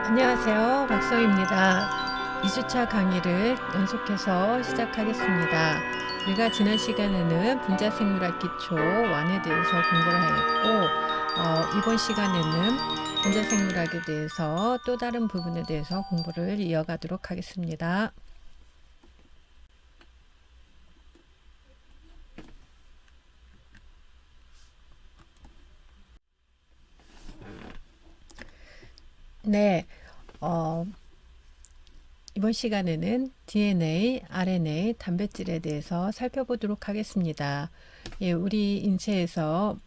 안녕하세요. 박성입니다. 2주차 강의를 연속해서 시작하겠습니다. 우리가 지난 시간에는 분자생물학 기초 1에 대해서 공부를 하였고, 이번 시간에는 분자생물학에 대해서 또 다른 부분에 대해서 공부를 이어가도록 하겠습니다. 네, 어, 이번 시간에는 DNA, RNA, 단백질에 대해서 살펴보도록 하겠습니다. 예, 우리 인체에서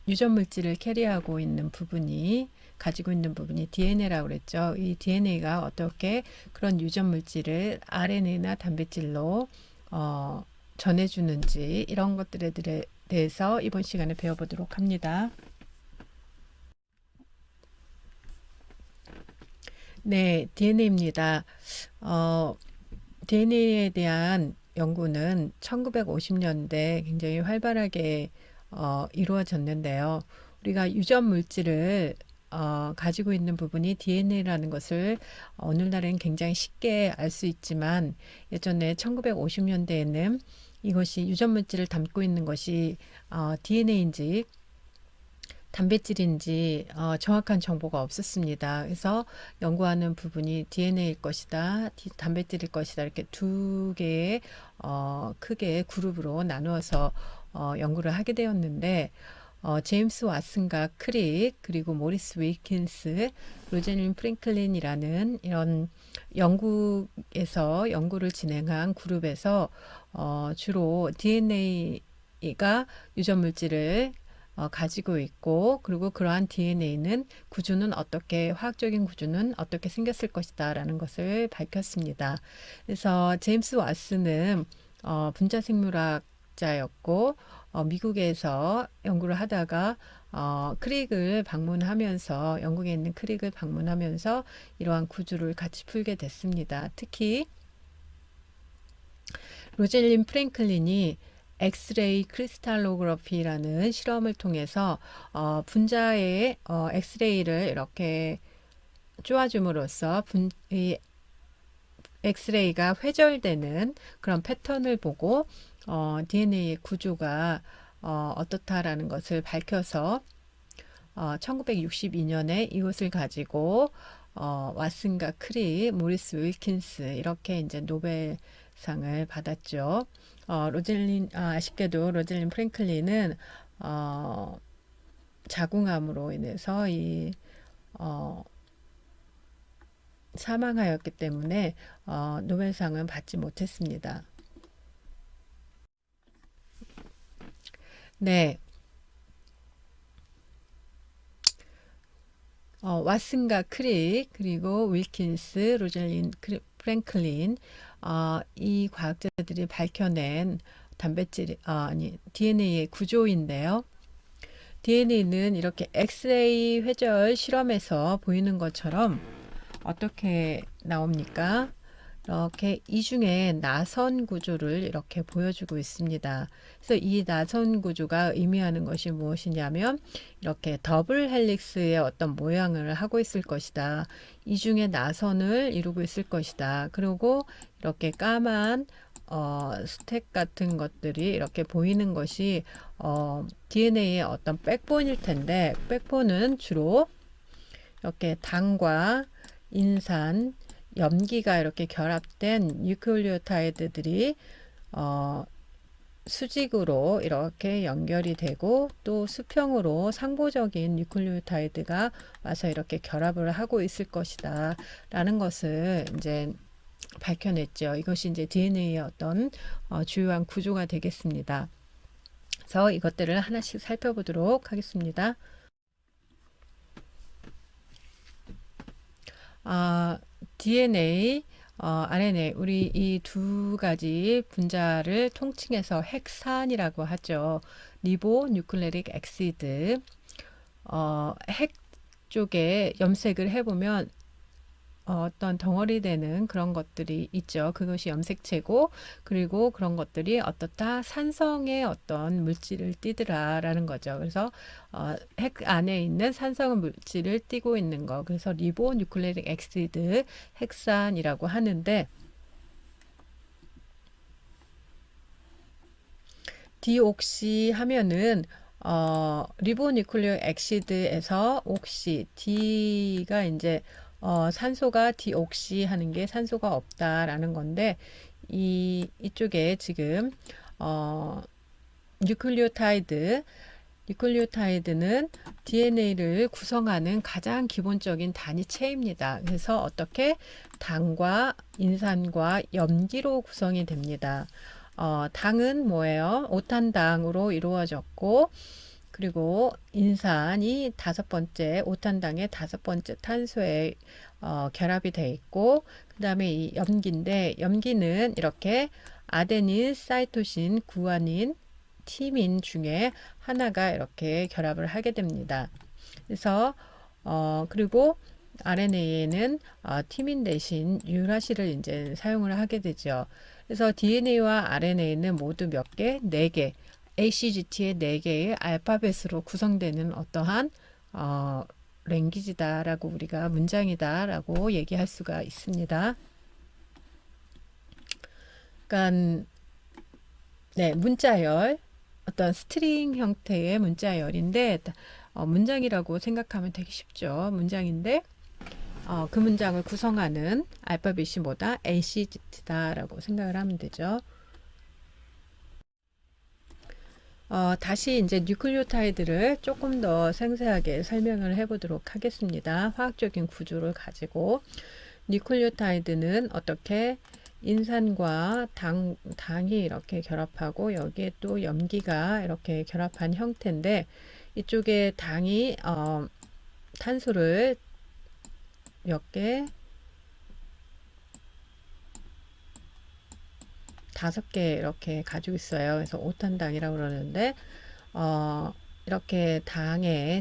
유전 물질을 캐리하고 있는 부분이 가지고 있는 부분이 DNA라고 그랬죠. 이 DNA가 어떻게 그런 유전 물질을 RNA나 단백질로 전해주는지 이런 것들에 대해서 이번 시간에 배워보도록 합니다. 네, DNA입니다. DNA에 대한 연구는 1950년대 굉장히 활발하게 이루어졌는데요. 우리가 유전 물질을 가지고 있는 부분이 DNA라는 것을 오늘날엔 굉장히 쉽게 알 수 있지만 예전에 1950년대에는 이것이 유전 물질을 담고 있는 것이 DNA인지 단백질인지 정확한 정보가 없었습니다. 그래서 연구하는 부분이 DNA일 것이다, 단백질일 것이다 이렇게 두 개의 크게 그룹으로 나누어서 연구를 하게 되었는데 제임스 왓슨과 크릭 그리고 모리스 윌킨스, 로제린 프랭클린이라는 이런 영국에서 연구를 진행한 그룹에서 주로 DNA가 유전 물질을 가지고 있고 그리고 그러한 DNA는 구조는 어떻게 화학적인 구조는 어떻게 생겼을 것이다 라는 것을 밝혔습니다. 그래서 제임스 왓슨은 분자생물학자였고 미국에서 연구를 하다가 크릭을 방문하면서 영국에 있는 크릭을 방문하면서 이러한 구조를 같이 풀게 됐습니다. 특히 로젤린 프랭클린이 엑스레이 크리스탈로그래피라는 실험을 통해서 분자의 엑스레이를 이렇게 쪼아줌으로써 이 엑스레이가 회절되는 그런 패턴을 보고 DNA의 구조가 어떻다라는 것을 밝혀서 1962년에 이것을 가지고 왓슨과 크리, 모리스 윌킨스 이렇게 이제 노벨상을 받았죠. 아쉽게도 로젤린 프랭클린은 자궁암으로 인해서 어, 사망하였기 때문에 노벨상은 받지 못했습니다. 네, 왓슨과 크릭 그리고 윌킨스, 로젤린 프랭클린 이 과학자들이 밝혀낸 단백질 아니 DNA의 구조인데요. DNA는 이렇게 엑스레이 회절 실험에서 보이는 것처럼 어떻게 나옵니까? 이렇게 이중에 나선 구조를 이렇게 보여주고 있습니다. 그래서 이 나선 구조가 의미하는 것이 무엇이냐면 이렇게 더블 헬릭스의 어떤 모양을 하고 있을 것이다. 이중에 나선을 이루고 있을 것이다. 그리고 이렇게 까만 스택 같은 것들이 이렇게 보이는 것이 DNA의 어떤 백본일 텐데 백본은 주로 이렇게 당과 인산, 염기가 이렇게 결합된 뉴클리오타이드들이 수직으로 이렇게 연결이 되고 또 수평으로 상보적인 뉴클리오타이드가 와서 이렇게 결합을 하고 있을 것이다 라는 것을 이제 밝혀냈죠. 이것이 이제 DNA의 어떤 주요한 구조가 되겠습니다. 그래서 이것들을 하나씩 살펴보도록 하겠습니다. DNA, RNA, 우리 이 두 가지 분자를 통칭해서 핵산이라고 하죠. 리보 뉴클레릭 엑시드. 핵 쪽에 염색을 해보면 어떤 덩어리 되는 그런 것들이 있죠. 그것이 염색체고, 그리고 그런 것들이 어떻다 산성의 어떤 물질을 띠더라라는 거죠. 그래서 핵 안에 있는 산성 물질을 띠고 있는 거. 그래서 리보 뉴클레릭 엑시드 핵산이라고 하는데, 디옥시 하면은 리보뉴클레ik 엑시드에서 옥시 D가 이제 산소가 디옥시 하는 게 산소가 없다라는 건데, 이쪽에 지금 어 뉴클리오타이드 뉴클리오타이드는 DNA를 구성하는 가장 기본적인 단위체입니다. 그래서 어떻게 당과 인산과 염기로 구성이 됩니다. 당은 뭐예요? 오탄당으로 이루어졌고, 그리고 인산이 다섯 번째, 오탄당의 다섯 번째 탄소에 결합이 되어 있고, 그 다음에 이 염기인데, 염기는 이렇게 아데닌, 사이토신, 구아닌, 티민 중에 하나가 이렇게 결합을 하게 됩니다. 그래서 그리고 RNA에는 티민 대신 유라시를 이제 사용을 하게 되죠. 그래서 DNA와 RNA는 모두 몇 개? 4개. ACGT의 4개의 알파벳으로 구성되는 어떠한 랭귀지다라고 우리가 문장이다라고 얘기할 수가 있습니다. 그러니까 네, 문자열 어떤 스트링 형태의 문자열인데 문장이라고 생각하면 되게 쉽죠. 문장인데 그 문장을 구성하는 알파벳이 뭐다? ACGT다라고 생각을 하면 되죠. 다시 이제 뉴클리오타이드를 조금 더 상세하게 설명을 해보도록 하겠습니다. 화학적인 구조를 가지고 뉴클리오타이드는 어떻게 인산과 당이 이렇게 결합하고 여기에 또 염기가 이렇게 결합한 형태인데, 이쪽에 당이 탄소를 몇 개? 5개 이렇게 가지고 있어요. 그래서 오탄당이라고 그러는데 이렇게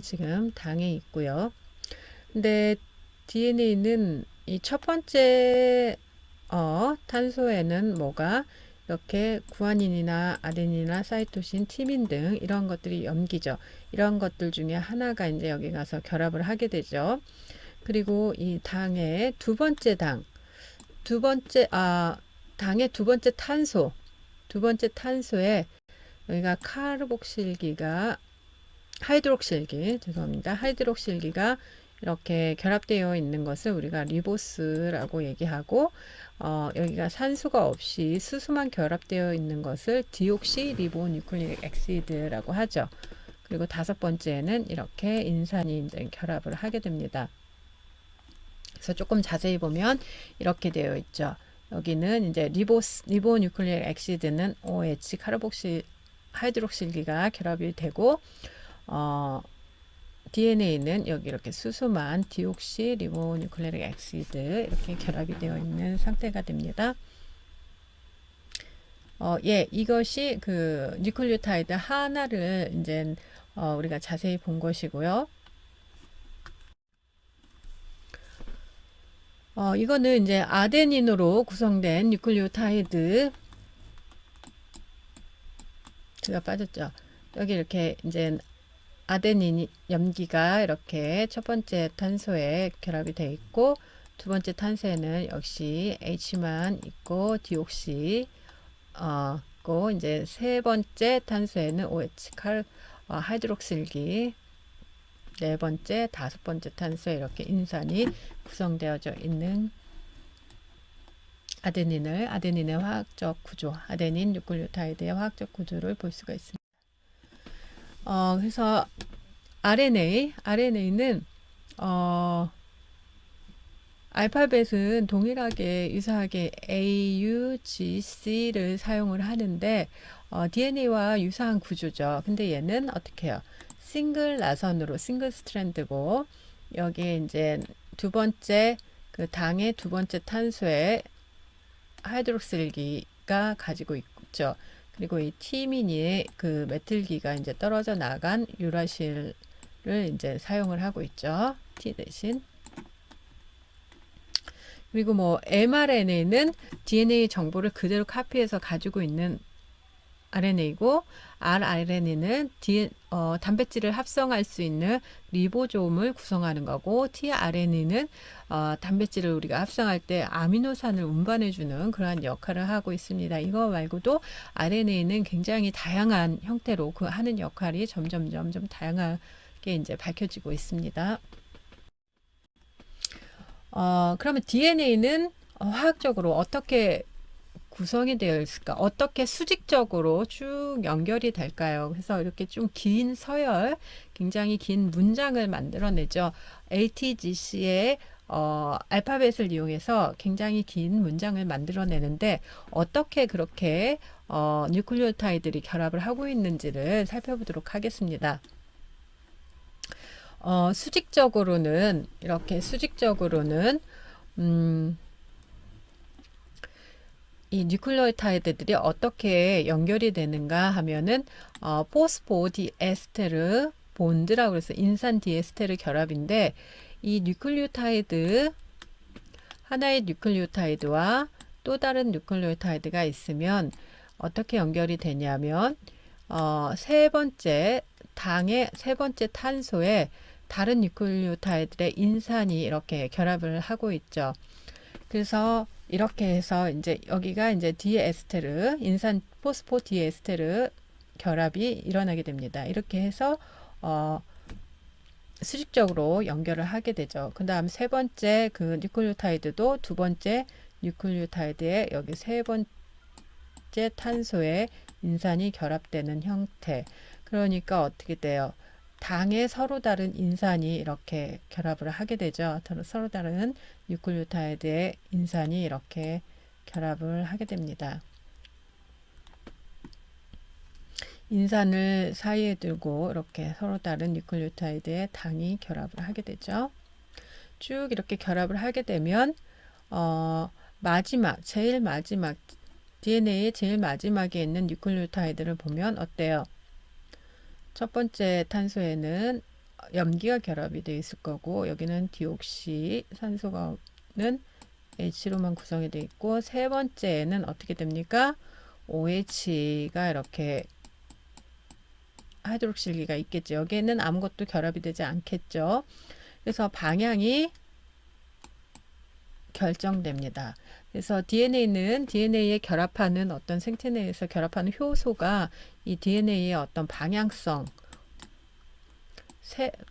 지금 당에 있고요. 근데 DNA는 이 첫 번째 탄소에는 뭐가 이렇게 구아닌이나 아데닌이나 사이토신, 티민 등 이런 것들이 염기죠. 이런 것들 중에 하나가 이제 여기 가서 결합을 하게 되죠. 그리고 이 당의 두 번째 당의 두 번째 탄소에 여기가 하이드록실기가 이렇게 결합되어 있는 것을 우리가 리보스라고 얘기하고, 여기가 산소가 없이 수소만 결합되어 있는 것을 디옥시 리보뉴클레ik 엑시드라고 하죠. 그리고 다섯 번째는 이렇게 인산이 이제 결합을 하게 됩니다. 그래서 조금 자세히 보면 이렇게 되어 있죠. 여기는 이제 리보뉴클레ik 엑시드는 OH 하이드록실기가 결합이 되고, DNA는 여기 이렇게 수소만 디옥시 리보뉴클레ik 엑시드 이렇게 결합이 되어 있는 상태가 됩니다. 이것이 그 뉴클리오타이드 하나를 이제 우리가 자세히 본 것이고요. 이거는 이제 아데닌으로 구성된 뉴클리오타이드. 제가 빠졌죠. 여기 이렇게 이제 아데닌 염기가 이렇게 첫 번째 탄소에 결합이 되어 있고, 두 번째 탄소에는 역시 H만 있고 디옥시 있고, 이제 세 번째 탄소에는 OH 하이드록실기, 네 번째, 다섯 번째 탄소에 이렇게 인산이 구성되어져 있는 아데닌의 화학적 구조, 아데닌 뉴클리오타이드의 화학적 구조를 볼 수가 있습니다. 그래서 RNA는 알파벳은 동일하게 유사하게 A, U, G, C를 사용을 하는데 DNA와 유사한 구조죠. 근데 얘는 어떻게 해요? 싱글 스트랜드고, 여기에 이제 두 번째 그 당의 두 번째 탄소에 하이드록실기가 가지고 있죠. 그리고 이 티민의 그 메틸기가 이제 떨어져 나간 유라실을 이제 사용을 하고 있죠. T 대신. 그리고 뭐 mRNA는 DNA 정보를 그대로 카피해서 가지고 있는 RNA이고, rRNA는 단백질을 합성할 수 있는 리보솜을 구성하는 거고, tRNA는 단백질을 우리가 합성할 때 아미노산을 운반해주는 그러한 역할을 하고 있습니다. 이거 말고도 RNA는 굉장히 다양한 형태로 그 하는 역할이 점점 다양하게 이제 밝혀지고 있습니다. 그러면 DNA는 화학적으로 어떻게 구성이 되어 있을까? 어떻게 수직적으로 쭉 연결이 될까요? 그래서 이렇게 좀 긴 서열, 굉장히 긴 문장을 만들어내죠. ATGC의 알파벳을 이용해서 굉장히 긴 문장을 만들어내는데 어떻게 그렇게 뉴클리오타이드들이 결합을 하고 있는지를 살펴보도록 하겠습니다. 수직적으로는 이렇게 이 뉴클리오타이드들이 어떻게 연결이 되는가 하면은 포스포디에스테르 본드라고 해서 인산 디에스테르 결합인데, 이 뉴클리오타이드 하나의 뉴클리오타이드와 또 다른 뉴클리오타이드가 있으면 어떻게 연결이 되냐면 세 번째 당의 세 번째 탄소에 다른 뉴클리오타이드의 인산이 이렇게 결합을 하고 있죠. 그래서 이렇게 해서 이제 여기가 이제 디에스테르, 인산 포스포 디에스테르 결합이 일어나게 됩니다. 이렇게 해서 수직적으로 연결을 하게 되죠. 그 다음 세 번째 그 뉴클리오타이드도 두 번째 뉴클리오타이드에 여기 세 번째 탄소에 인산이 결합되는 형태. 그러니까 어떻게 돼요? 당에 서로 다른 인산이 이렇게 결합을 하게 되죠. 서로 다른 뉴클리오타이드의 인산이 이렇게 결합을 하게 됩니다. 인산을 사이에 두고 이렇게 서로 다른 뉴클리오타이드의 당이 결합을 하게 되죠. 쭉 이렇게 결합을 하게 되면 제일 마지막 DNA의 제일 마지막에 있는 뉴클리오타이드를 보면 어때요? 첫 번째 탄소에는 염기가 결합이 되어 있을 거고, 여기는 디옥시 산소가는 H로만 구성이 되어 있고, 세 번째에는 어떻게 됩니까? OH가 이렇게 하이드록실기가 있겠죠. 여기에는 아무것도 결합이 되지 않겠죠. 그래서 방향이 결정됩니다. 그래서 DNA는 DNA에 결합하는 어떤 생태내에서 결합하는 효소가 이 DNA의 어떤 방향성,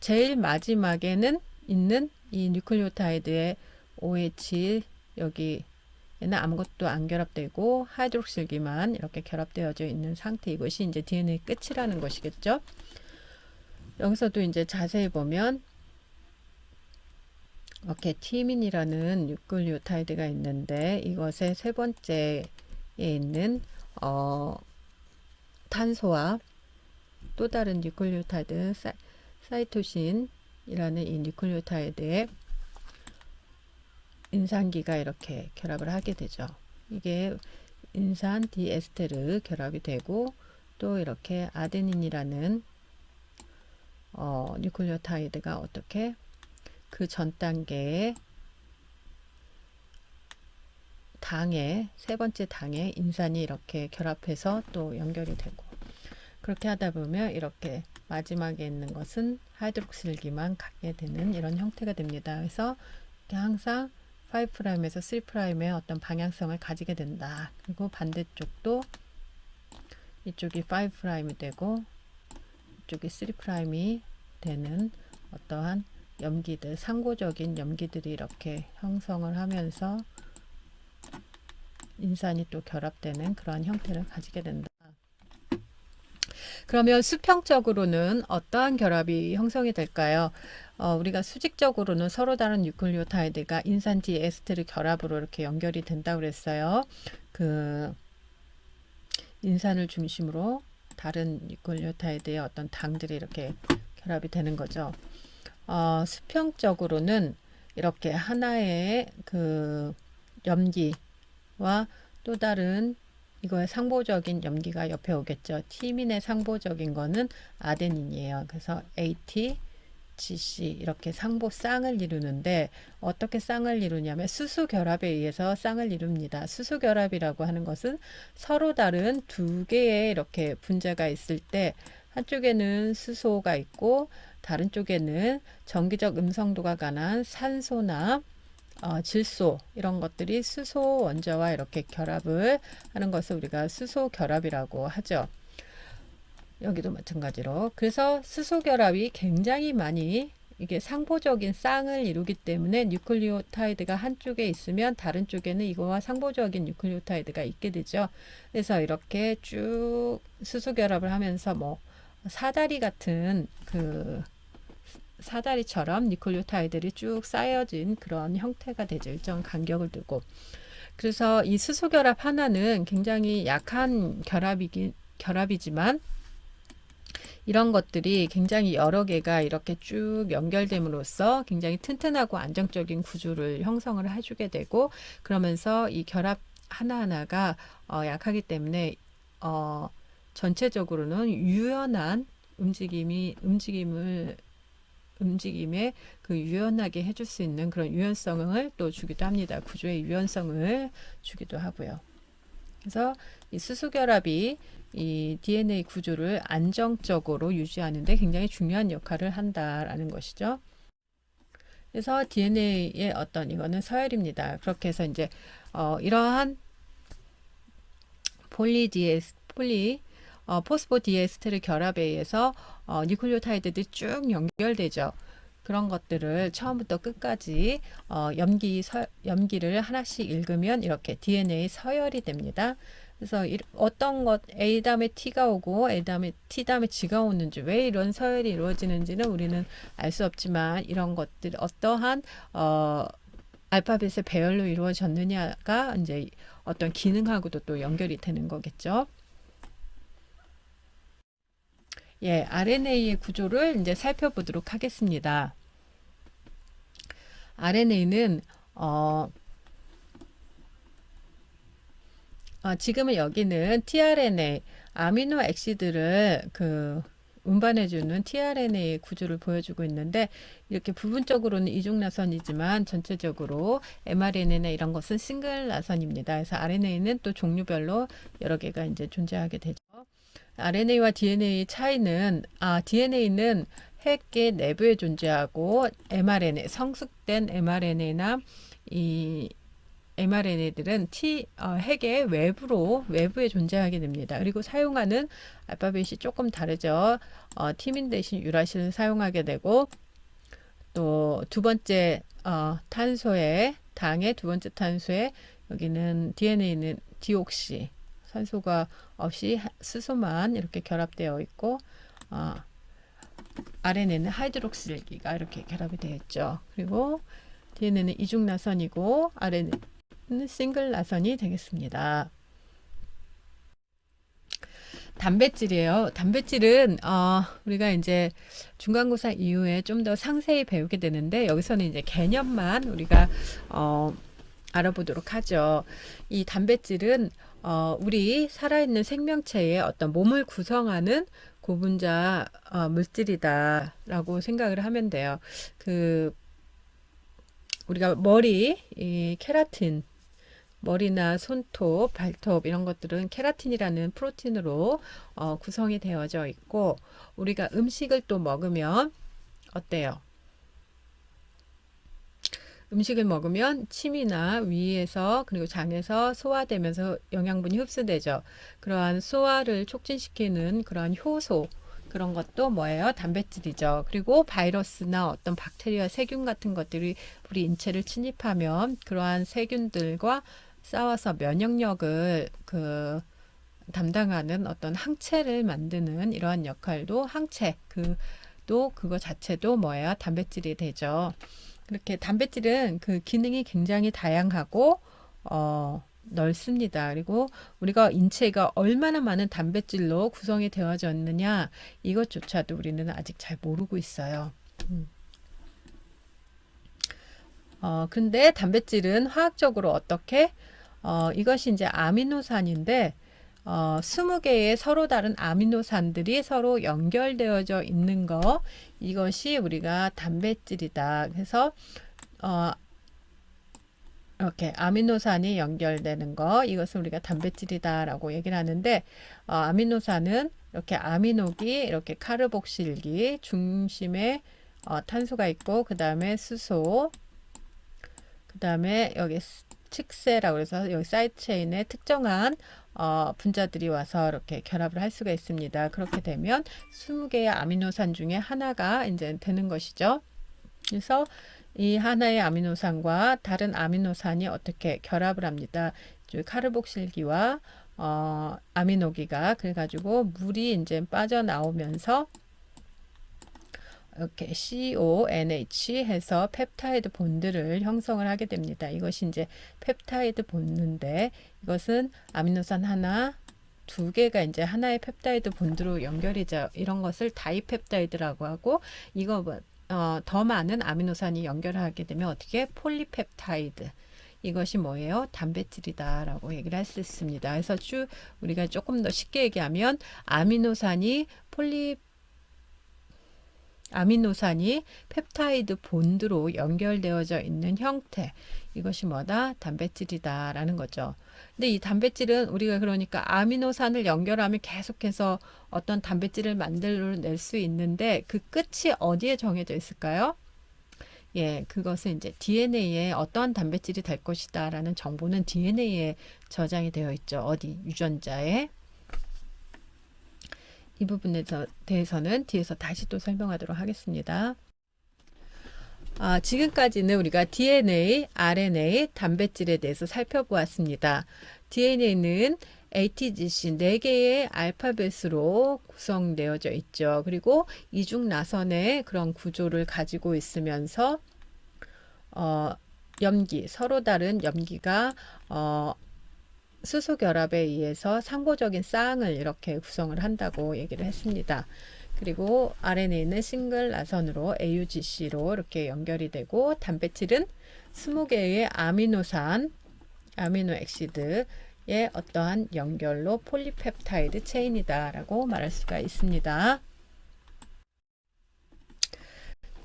제일 마지막에는 있는 이 뉴클리오타이드의 OH, 여기에는 아무것도 안 결합되고 하이드록실기만 이렇게 결합되어져 있는 상태, 이것이 이제 DNA 끝이라는 것이겠죠. 여기서도 이제 자세히 보면 이렇게 티민이라는 뉴클리오타이드가 있는데, 이것의 세 번째에 있는 탄소와 또 다른 뉴클리오타이드 사이토신이라는 이 뉴클리오타이드의 인산기가 이렇게 결합을 하게 되죠. 이게 인산 디에스테르 결합이 되고, 또 이렇게 아데닌이라는 뉴클리오타이드가 어떻게 그 전 단계에 세 번째 당에 인산이 이렇게 결합해서 또 연결이 되고, 그렇게 하다 보면 이렇게 마지막에 있는 것은 하이드록실기만 갖게 되는 이런 형태가 됩니다. 그래서 항상 5'에서 3'의 어떤 방향성을 가지게 된다. 그리고 반대쪽도 이쪽이 5'이 되고 이쪽이 3'이 되는 어떠한 염기들, 상고적인 염기들이 이렇게 형성을 하면서 인산이 또 결합되는 그러한 형태를 가지게 된다. 그러면 수평적으로는 어떠한 결합이 형성이 될까요? 우리가 수직적으로는 서로 다른 뉴클리오타이드가 인산 디에스테르 결합으로 이렇게 연결이 된다고 그랬어요. 그 인산을 중심으로 다른 뉴클리오타이드의 어떤 당들이 이렇게 결합이 되는 거죠. 수평적으로는 이렇게 하나의 그 염기와 또 다른 이거의 상보적인 염기가 옆에 오겠죠. 티민의 상보적인 거는 아데닌이에요. 그래서 AT, OHC 이렇게 상보 쌍을 이루는데 어떻게 쌍을 이루냐면 수소 결합에 의해서 쌍을 이룹니다. 수소 결합이라고 하는 것은 서로 다른 두 개의 이렇게 분자가 있을 때 한쪽에는 수소가 있고 다른 쪽에는 전기적 음성도가 강한 산소나 질소 이런 것들이 수소 원자와 이렇게 결합을 하는 것을 우리가 수소 결합이라고 하죠. 여기도 마찬가지로. 그래서 수소 결합이 굉장히 많이 이게 상보적인 쌍을 이루기 때문에 뉴클리오타이드가 한쪽에 있으면 다른 쪽에는 이거와 상보적인 뉴클리오타이드가 있게 되죠. 그래서 이렇게 쭉 수소 결합을 하면서 뭐 사다리 같은 그 사다리처럼 뉴클리오타이드들이 쭉 쌓여진 그런 형태가 되죠. 일정 간격을 두고. 그래서 이 수소 결합 하나는 굉장히 약한 결합이지만 이런 것들이 굉장히 여러 개가 이렇게 쭉 연결됨으로써 굉장히 튼튼하고 안정적인 구조를 형성을 해주게 되고 그러면서 이 결합 하나하나가 약하기 때문에 전체적으로는 유연한 움직임에 그 유연하게 해줄 수 있는 그런 유연성을 또 주기도 합니다. 구조의 유연성을 주기도 하고요. 그래서 이 수소결합이 이 DNA 구조를 안정적으로 유지하는 데 굉장히 중요한 역할을 한다라는 것이죠. 그래서 DNA의 어떤 이거는 서열입니다. 그렇게 해서 이제 이러한 포스포디에스테르 결합에 의해서 뉴클리오타이드들이 쭉 연결되죠. 그런 것들을 처음부터 끝까지 염기를 하나씩 읽으면 이렇게 DNA 서열이 됩니다. 그래서 어떤 것 A 다음에 T가 오고 A 다음에 T 다음에 G가 오는지 왜 이런 서열이 이루어지는지는 우리는 알 수 없지만 이런 것들 어떠한 알파벳의 배열로 이루어졌느냐가 이제 어떤 기능하고도 또 연결이 되는 거겠죠. 예, RNA의 구조를 이제 살펴보도록 하겠습니다. RNA는 지금은 여기는 tRNA 아미노 액시드를 운반해주는 tRNA의 구조를 보여주고 있는데 이렇게 부분적으로는 이중나선이지만 전체적으로 mRNA나 이런 것은 싱글 나선입니다. 그래서 RNA는 또 종류별로 여러 개가 이제 존재하게 되죠. RNA와 DNA의 차이는 DNA는 핵계 내부에 존재하고 mRNA 성숙된 mRNA나 이 mRNA들은 핵의 외부에 존재하게 됩니다. 그리고 사용하는 알파벳이 조금 다르죠. 티민 대신 유라실을 사용하게 되고 또 두 번째 당의 두 번째 탄소에 여기는 DNA는 디옥시 산소가 없이 수소만 이렇게 결합되어 있고 RNA는 하이드록실기가 이렇게 결합이 되어 있죠. 그리고 DNA는 이중 나선이고 RNA는 싱글 나선이 되겠습니다. 단백질이에요. 단백질은 우리가 이제 중간고사 이후에 좀 더 상세히 배우게 되는데 여기서는 이제 개념만 우리가 알아보도록 하죠. 이 단백질은 우리 살아있는 생명체의 어떤 몸을 구성하는 고분자 물질이다라고 생각을 하면 돼요. 우리가 이 케라틴 머리나 손톱, 발톱 이런 것들은 케라틴이라는 프로틴으로 구성이 되어져 있고 우리가 음식을 또 먹으면 어때요? 음식을 먹으면 침이나 위에서 그리고 장에서 소화되면서 영양분이 흡수되죠. 그러한 소화를 촉진시키는 그러한 효소 그런 것도 뭐예요? 단백질이죠. 그리고 바이러스나 어떤 박테리아, 세균 같은 것들이 우리 인체를 침입하면 그러한 세균들과 싸워서 면역력을 담당하는 어떤 항체를 만드는 이러한 역할도 그거 자체도 뭐예요? 단백질이 되죠. 그렇게 단백질은 그 기능이 굉장히 다양하고 넓습니다. 그리고 우리가 인체가 얼마나 많은 단백질로 구성이 되어져 있느냐 이것조차도 우리는 아직 잘 모르고 있어요. 근데 단백질은 화학적으로 어떻게 이것이 이제 아미노산인데 20개의 서로 다른 아미노산들이 서로 연결되어져 있는 거, 이것이 우리가 단백질이다. 그래서 이렇게 아미노산이 연결되는 거, 이것을 우리가 단백질이다라고 얘기를 하는데, 아미노산은 이렇게 아미노기, 이렇게 카르복실기, 중심에 탄소가 있고, 그 다음에 수소, 그 다음에 여기 칙세라고 해서 여기 사이드 체인에 특정한 분자들이 와서 이렇게 결합을 할 수가 있습니다. 그렇게 되면 20개의 아미노산 중에 하나가 이제 되는 것이죠. 그래서 이 하나의 아미노산과 다른 아미노산이 어떻게 결합을 합니다. 카르복실기와 아미노기가, 그래가지고 물이 이제 빠져나오면서 이렇게 CONH 해서 펩타이드 본드를 형성을 하게 됩니다. 이것이 이제 펩타이드 본드인데, 이것은 아미노산 하나, 두 개가 이제 하나의 펩타이드 본드로 연결이죠. 이런 것을 다이펩타이드라고 하고, 이거 더 많은 아미노산이 연결하게 되면 어떻게 폴리펩타이드, 이것이 뭐예요? 단백질이다라고 얘기를 할 수 있습니다. 그래서 우리가 조금 더 쉽게 얘기하면 아미노산이 펩타이드 본드로 연결되어져 있는 형태, 이것이 뭐다? 단백질이다라는 거죠. 근데 이 단백질은 우리가 그러니까 아미노산을 연결하면 계속해서 어떤 단백질을 만들어낼 수 있는데, 그 끝이 어디에 정해져 있을까요? 예, 그것은 이제 DNA에 어떠한 단백질이 될 것이다 라는 정보는 DNA에 저장이 되어 있죠. 어디? 유전자에. 이 부분에 대해서는 뒤에서 다시 또 설명하도록 하겠습니다. 지금까지는 우리가 DNA, RNA, 단백질에 대해서 살펴보았습니다. DNA는 ATGC 4개의 알파벳으로 구성되어져 있죠. 그리고 이중 나선의 그런 구조를 가지고 있으면서 염기, 서로 다른 염기가 수소 결합에 의해서 상호적인 쌍을 이렇게 구성을 한다고 얘기를 했습니다. 그리고 RNA는 싱글 나선으로 AUGC로 이렇게 연결이 되고, 단백질은 20개의 아미노산, 아미노 액시드의 어떠한 연결로 폴리펩타이드 체인이다라고 말할 수가 있습니다.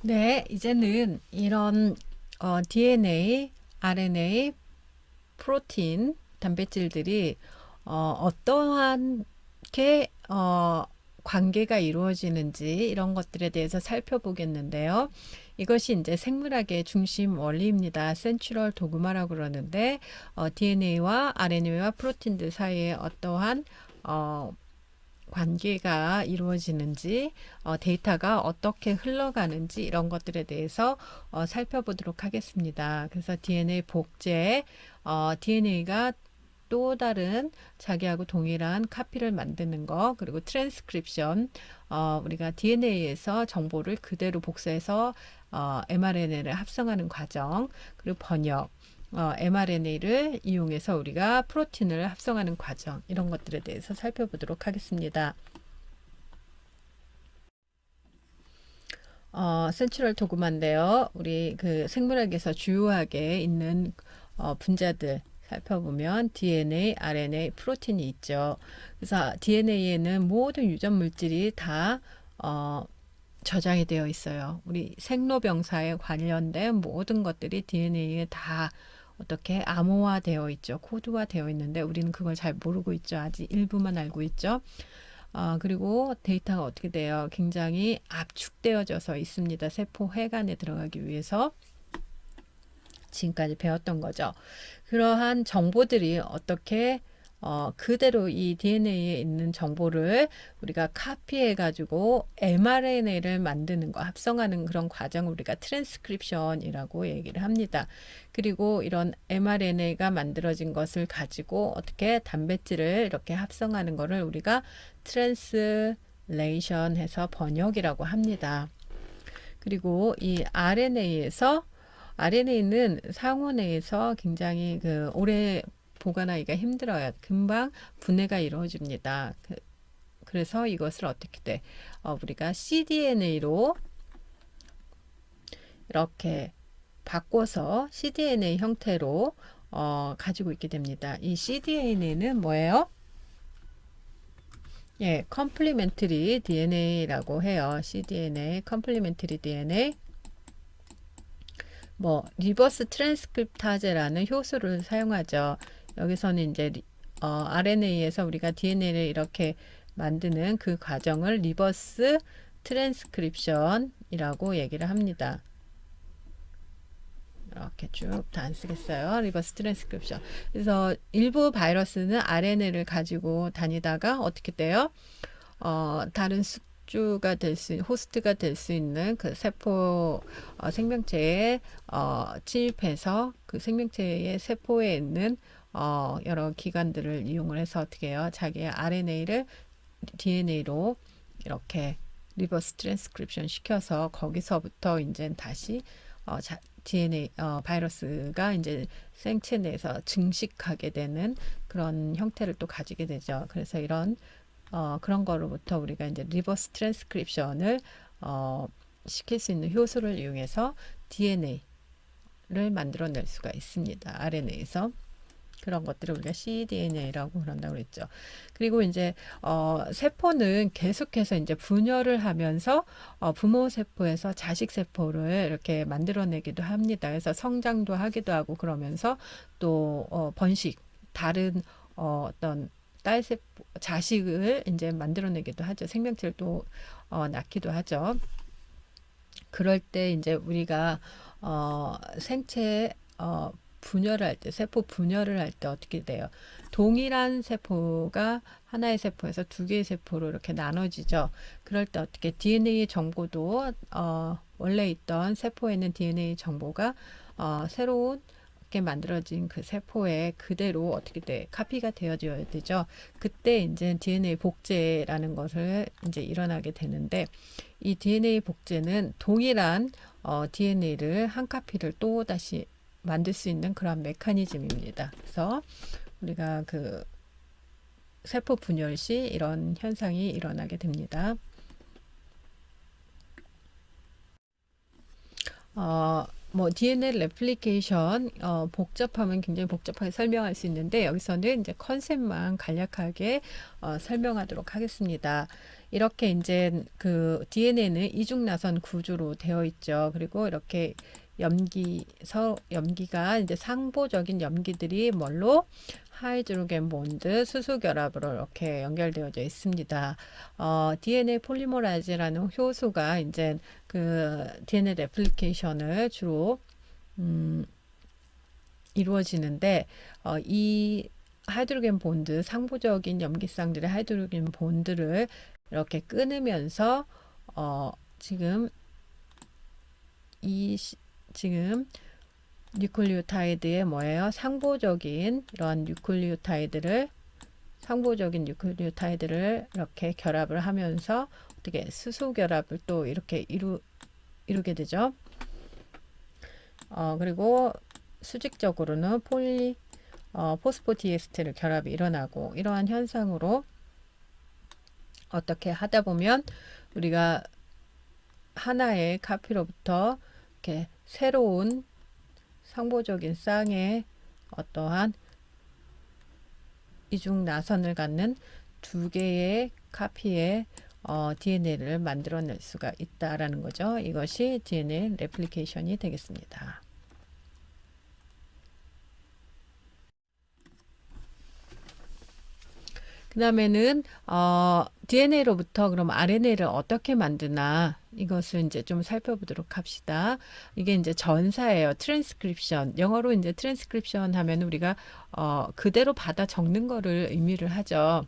네, 이제는 이런 DNA, RNA, 프로틴, 단백질들이 어떠한 관계가 이루어지는지, 이런 것들에 대해서 살펴보겠는데요. 이것이 이제 생물학의 중심 원리입니다. 센츄럴 도그마라고 그러는데, DNA와 RNA와 프로틴들 사이에 어떠한 관계가 이루어지는지, 데이터가 어떻게 흘러가는지, 이런 것들에 대해서 살펴보도록 하겠습니다. 그래서 DNA 복제, DNA가 또 다른 자기하고 동일한 카피를 만드는 거, 그리고 트랜스크립션, 우리가 DNA에서 정보를 그대로 복사해서 mRNA를 합성하는 과정, 그리고 번역, mRNA를 이용해서 우리가 프로틴을 합성하는 과정, 이런 것들에 대해서 살펴보도록 하겠습니다. 센츄럴 도그마인데요. 우리 그 생물학에서 주요하게 있는 분자들 살펴보면 DNA, RNA, 프로틴이 있죠. 그래서 DNA에는 모든 유전 물질이 다 저장이 되어 있어요. 우리 생로병사에 관련된 모든 것들이 DNA에 다 어떻게 암호화되어 있죠. 코드화되어 있는데 우리는 그걸 잘 모르고 있죠. 아직 일부만 알고 있죠. 그리고 데이터가 어떻게 돼요? 굉장히 압축되어져서 있습니다. 세포 회관에 들어가기 위해서. 지금까지 배웠던 거죠. 그러한 정보들이 어떻게 그대로 이 DNA에 있는 정보를 우리가 카피해 가지고 mRNA를 만드는 거, 합성하는 그런 과정을 우리가 트랜스크립션이라고 얘기를 합니다. 그리고 이런 mRNA가 만들어진 것을 가지고 어떻게 단백질을 이렇게 합성하는 거를 우리가 트랜스레이션 해서 번역이라고 합니다. 그리고 이 RNA는 상호 내에서 굉장히 오래 보관하기가 힘들어요. 금방 분해가 이루어집니다. 그래서 이것을 어떻게 돼? 우리가 cDNA로 이렇게 바꿔서 cDNA 형태로 가지고 있게 됩니다. 이 cDNA는 뭐예요? 예, complementary DNA라고 해요. cDNA, complementary DNA. 뭐 리버스 트랜스크립타제라는 효소를 사용하죠. 여기서는 이제 RNA에서 우리가 DNA를 이렇게 만드는 그 과정을 리버스 트랜스크립션이라고 얘기를 합니다. 이렇게 쭉 다 안 쓰겠어요. 리버스 트랜스크립션. 그래서 일부 바이러스는 RNA를 가지고 다니다가 어떻게 돼요? 다른 숙주가 될 수, 호스트가 될 수 있는 그 세포 생명체에 침입해서 그 생명체의 세포에 있는 여러 기관들을 이용을 해서 어떻게 해요? 자기의 RNA를 DNA로 이렇게 리버스 트랜스크립션 시켜서 거기서부터 이제 다시 DNA 바이러스가 이제 생체 내에서 증식하게 되는 그런 형태를 또 가지게 되죠. 그래서 이런 그런 거로부터 우리가 이제 리버스 트랜스크립션을 시킬 수 있는 효소를 이용해서 DNA를 만들어낼 수가 있습니다. RNA에서. 그런 것들을 우리가 cDNA라고 그런다고 그랬죠. 그리고 이제 세포는 계속해서 이제 분열을 하면서 부모 세포에서 자식 세포를 이렇게 만들어내기도 합니다. 그래서 성장도 하기도 하고 그러면서 또 번식, 다른 어떤 딸 세포, 자식을 이제 만들어내기도 하죠. 생명체를 또 낳기도 하죠. 그럴 때 이제 우리가 생체 분열을 할 때, 세포 분열을 할 때 어떻게 돼요? 동일한 세포가 하나의 세포에서 두 개의 세포로 이렇게 나눠지죠. 그럴 때 어떻게 DNA 정보도 원래 있던 세포에 있는 DNA 정보가 새로운 게 만들어진 그 세포에 그대로 어떻게 돼? 카피가 되어져야 되죠. 그때 이제 DNA 복제라는 것을 이제 일어나게 되는데 이 DNA 복제는 동일한 DNA를 한 카피를 또 다시 만들 수 있는 그런 메커니즘입니다. 그래서 우리가 그 세포 분열 시 이런 현상이 일어나게 됩니다. 뭐 DNA 레플리케이션 복잡하면 굉장히 복잡하게 설명할 수 있는데 여기서는 이제 컨셉만 간략하게 설명하도록 하겠습니다. 이렇게 이제 그 DNA는 이중나선 구조로 되어 있죠. 그리고 이렇게 염기가 이제 상보적인 염기들이 뭘로 하이드로겐 본드 수소 결합으로 이렇게 연결되어져 있습니다. DNA 폴리머라이즈라는 효소가 이제 그 DNA 레플리케이션을 주로 이루어지는데 이 하이드로겐 본드 상부적인 염기쌍들의 하이드로겐 본드를 이렇게 끊으면서 지금 지금 뉴클리오타이드의 뭐예요? 상보적인 뉴클리오타이드를 이렇게 결합을 하면서 어떻게 수소 결합을 또 이렇게 이루게 되죠. 그리고 수직적으로는 포스포디에스테르 결합이 일어나고 이러한 현상으로 어떻게 하다 보면 우리가 하나의 카피로부터 이렇게 새로운 상보적인 쌍의 어떠한 이중 나선을 갖는 두 개의 카피의 DNA를 만들어낼 수가 있다라는 거죠. 이것이 DNA 레플리케이션이 되겠습니다. 그 다음에는 DNA로부터 그럼 RNA를 어떻게 만드나 이것을 이제 좀 살펴보도록 합시다. 이게 이제 전사예요. 트랜스크립션. 영어로 이제 트랜스크립션 하면 우리가 그대로 받아 적는 거를 의미를 하죠.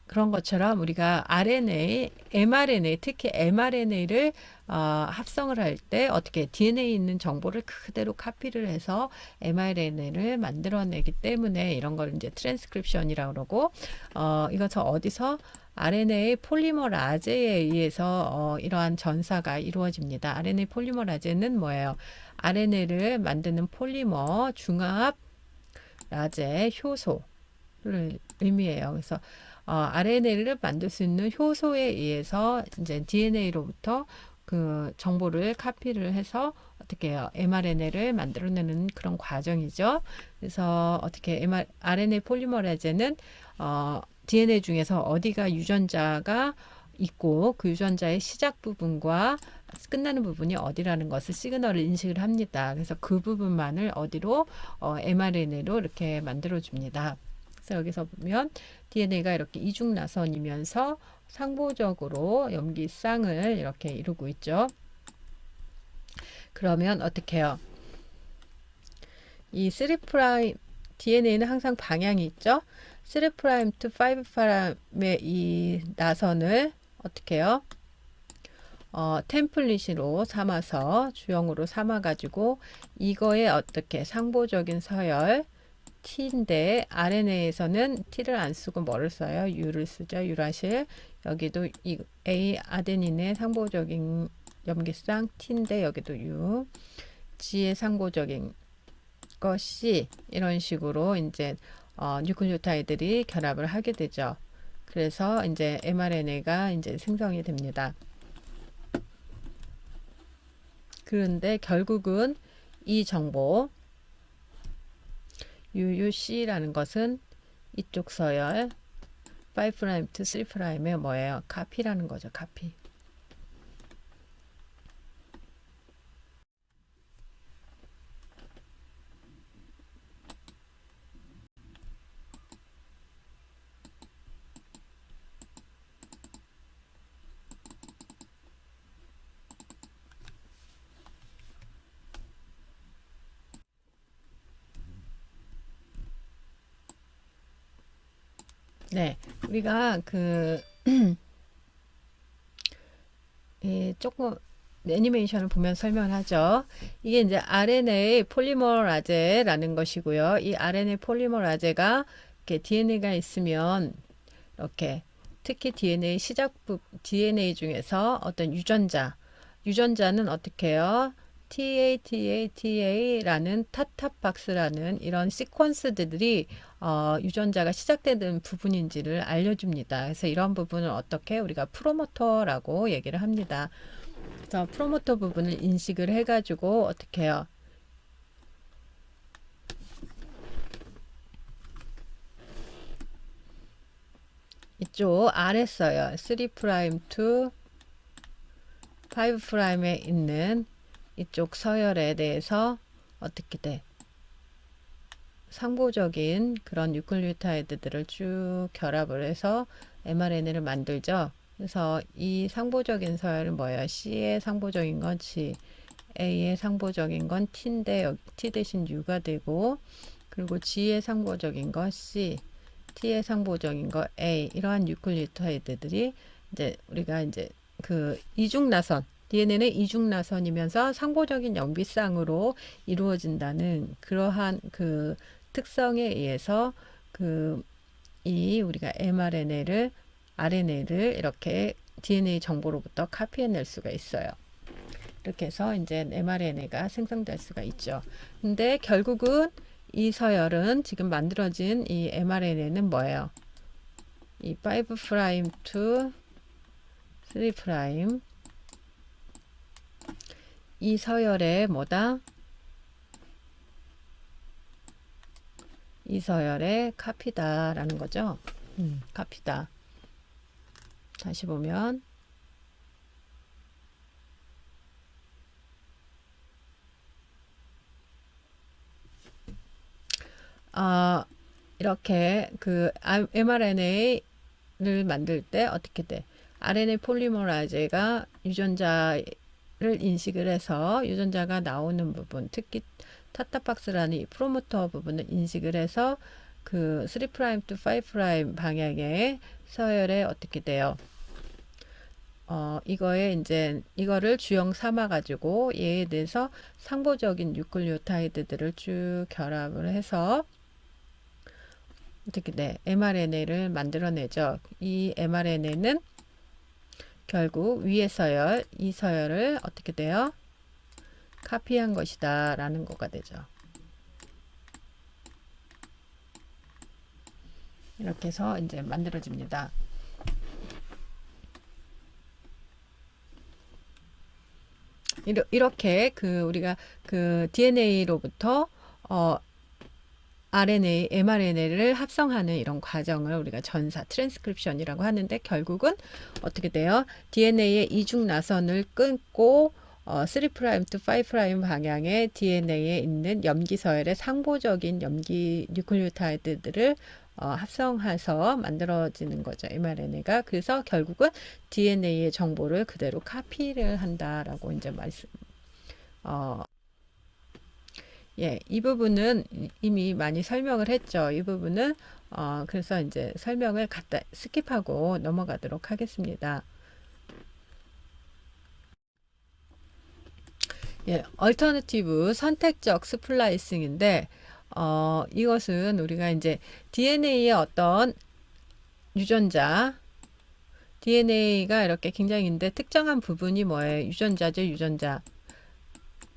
그런 것처럼 우리가 RNA, mRNA, 특히 mRNA를 합성을 할 때 어떻게 DNA에 있는 정보를 그대로 카피를 해서 mRNA를 만들어내기 때문에 이런 걸 이제 트랜스크립션이라고 그러고 이것은 어디서 RNA 폴리머라제에 의해서 이러한 전사가 이루어집니다. RNA 폴리머라제는 뭐예요? RNA를 만드는 폴리머 중합 라제 효소를 의미해요. 그래서 RNA를 만들 수 있는 효소에 의해서 이제 DNA로부터 그 정보를 카피를 해서 어떻게 해요? mRNA를 만들어내는 그런 과정이죠. 그래서 어떻게 RNA 폴리머라제는 DNA 중에서 어디가 유전자가 있고 그 유전자의 시작 부분과 끝나는 부분이 어디라는 것을 시그널을 인식을 합니다. 그래서 그 부분만을 어디로 mRNA로 이렇게 만들어 줍니다. 그래서 여기서 보면 DNA가 이렇게 이중 나선이면서 상보적으로 염기쌍을 이렇게 이루고 있죠. 그러면 어떻게 해요? 이 3' DNA는 항상 방향이 있죠. 3' to 5'의 이 나선을 어떻게 해요? 템플릿으로 삼아서 주형으로 삼아 가지고 이거에 어떻게 상보적인 서열 T인데 RNA에서는 T를 안 쓰고 뭐를 써요? U를 쓰죠. 유라실. 여기도 이 A 아데닌의 상보적인 염기쌍 T인데 여기도 U. G의 상보적인 거 C. 이런 식으로 이제 뉴클리오타이드들이 결합을 하게 되죠. 그래서 이제 mRNA가 이제 생성이 됩니다. 그런데 결국은 이 정보 UUC라는 것은 이쪽 서열 5' to 3'의 뭐예요? 카피라는 거죠. 카피. 네, 우리가 조금 애니메이션을 보면 설명을 하죠. 이게 이제 RNA 폴리머라제라는 것이고요. 이 RNA 폴리머라제가 이렇게 DNA가 있으면 이렇게 특히 DNA 중에서 어떤 유전자는 어떻게 해요? TATATA라는 타탑박스라는 이런 시퀀스들이 유전자가 시작되는 부분인지를 알려줍니다. 그래서 이런 부분을 어떻게 우리가 프로모터라고 얘기를 합니다. 그래서 프로모터 부분을 인식을 해가지고 어떻게 해요? 이쪽 아래 써요. 3' to 5'에 있는 이쪽 서열에 대해서 어떻게 돼? 상보적인 그런 뉴클리오타이드들을 쭉 결합을 해서 mRNA를 만들죠. 그래서 이 상보적인 서열은 뭐예요? C의 상보적인 건 C, A의 상보적인 건 T인데 여기 T 대신 U가 되고, 그리고 G의 상보적인 거 C, T의 상보적인 거 A, 이러한 뉴클리오타이드들이 이제 우리가 이제 그 이중나선 DNA는 이중나선이면서 상보적인 염비쌍으로 이루어진다는 그러한 그 특성에 의해서 이 우리가 mRNA를 RNA를 이렇게 DNA 정보로부터 카피해낼 수가 있어요. 이렇게 해서 이제 mRNA가 생성될 수가 있죠. 근데 결국은 이 서열은 지금 만들어진 이 mRNA는 뭐예요? 이 5' to 3' 이 서열의 뭐다? 이 서열의 카피다라는 거죠. 카피다. 다시 보면 이렇게 그 mRNA를 만들 때 어떻게 돼? RNA 폴리머라이즈가 유전자를 인식을 해서 유전자가 나오는 부분, 특히 타타박스라는 이 프로모터 부분을 인식을 해서 그 3' to 5' 방향의 서열에 어떻게 돼요? 이거에 이제 이거를 주형 삼아 가지고 얘에 대해서 상보적인 뉴클리오타이드들을 쭉 결합을 해서 어떻게 돼? mRNA를 만들어내죠. 이 mRNA는 결국 위의 서열, 이 서열을 어떻게 돼요? 카피한 것이다 라는 거가 되죠. 이렇게 해서 이제 만들어집니다. 이렇게 우리가 그 DNA로부터 mRNA를 합성하는 이런 과정을 우리가 전사, 트랜스크립션이라고 하는데 결국은 어떻게 돼요? DNA의 이중 나선을 끊고 3' to 5' 방향의 DNA에 있는 염기 서열의 상보적인 염기 뉴클리오타이드들을 합성해서 만들어지는 거죠. mRNA가. 그래서 결국은 DNA의 정보를 그대로 카피를 한다라고 이제 예, 이 부분은 이미 많이 설명을 했죠. 이 부분은 그래서 이제 설명을 갖다 스킵하고 넘어가도록 하겠습니다. 예, 얼터너티브 선택적 스플라이싱인데 이것은 우리가 이제 DNA의 어떤 유전자 DNA가 이렇게 굉장히 있는데 특정한 부분이 뭐예요? 유전자죠, 유전자.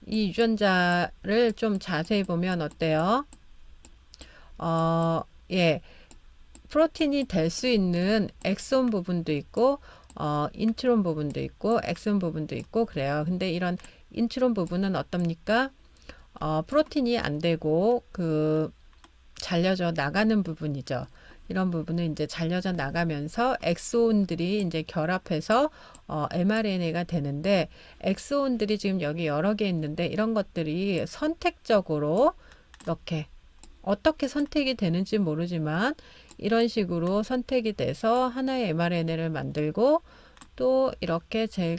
이 유전자를 좀 자세히 보면 어때요? 예, 프로틴이 될 수 있는 엑손 부분도 있고, 인트론 부분도 있고, 엑손 부분도 있고, 그래요. 근데 이런 인트론 부분은 어떻습니까? 프로틴이 안 되고, 잘려져 나가는 부분이죠. 이런 부분은 이제 잘려져 나가면서 엑소온들이 이제 결합해서 mRNA가 되는데 엑소온들이 지금 여기 여러 개 있는데 이런 것들이 선택적으로 이렇게 어떻게 선택이 되는지 모르지만 이런 식으로 선택이 돼서 하나의 mRNA를 만들고 또 이렇게 제일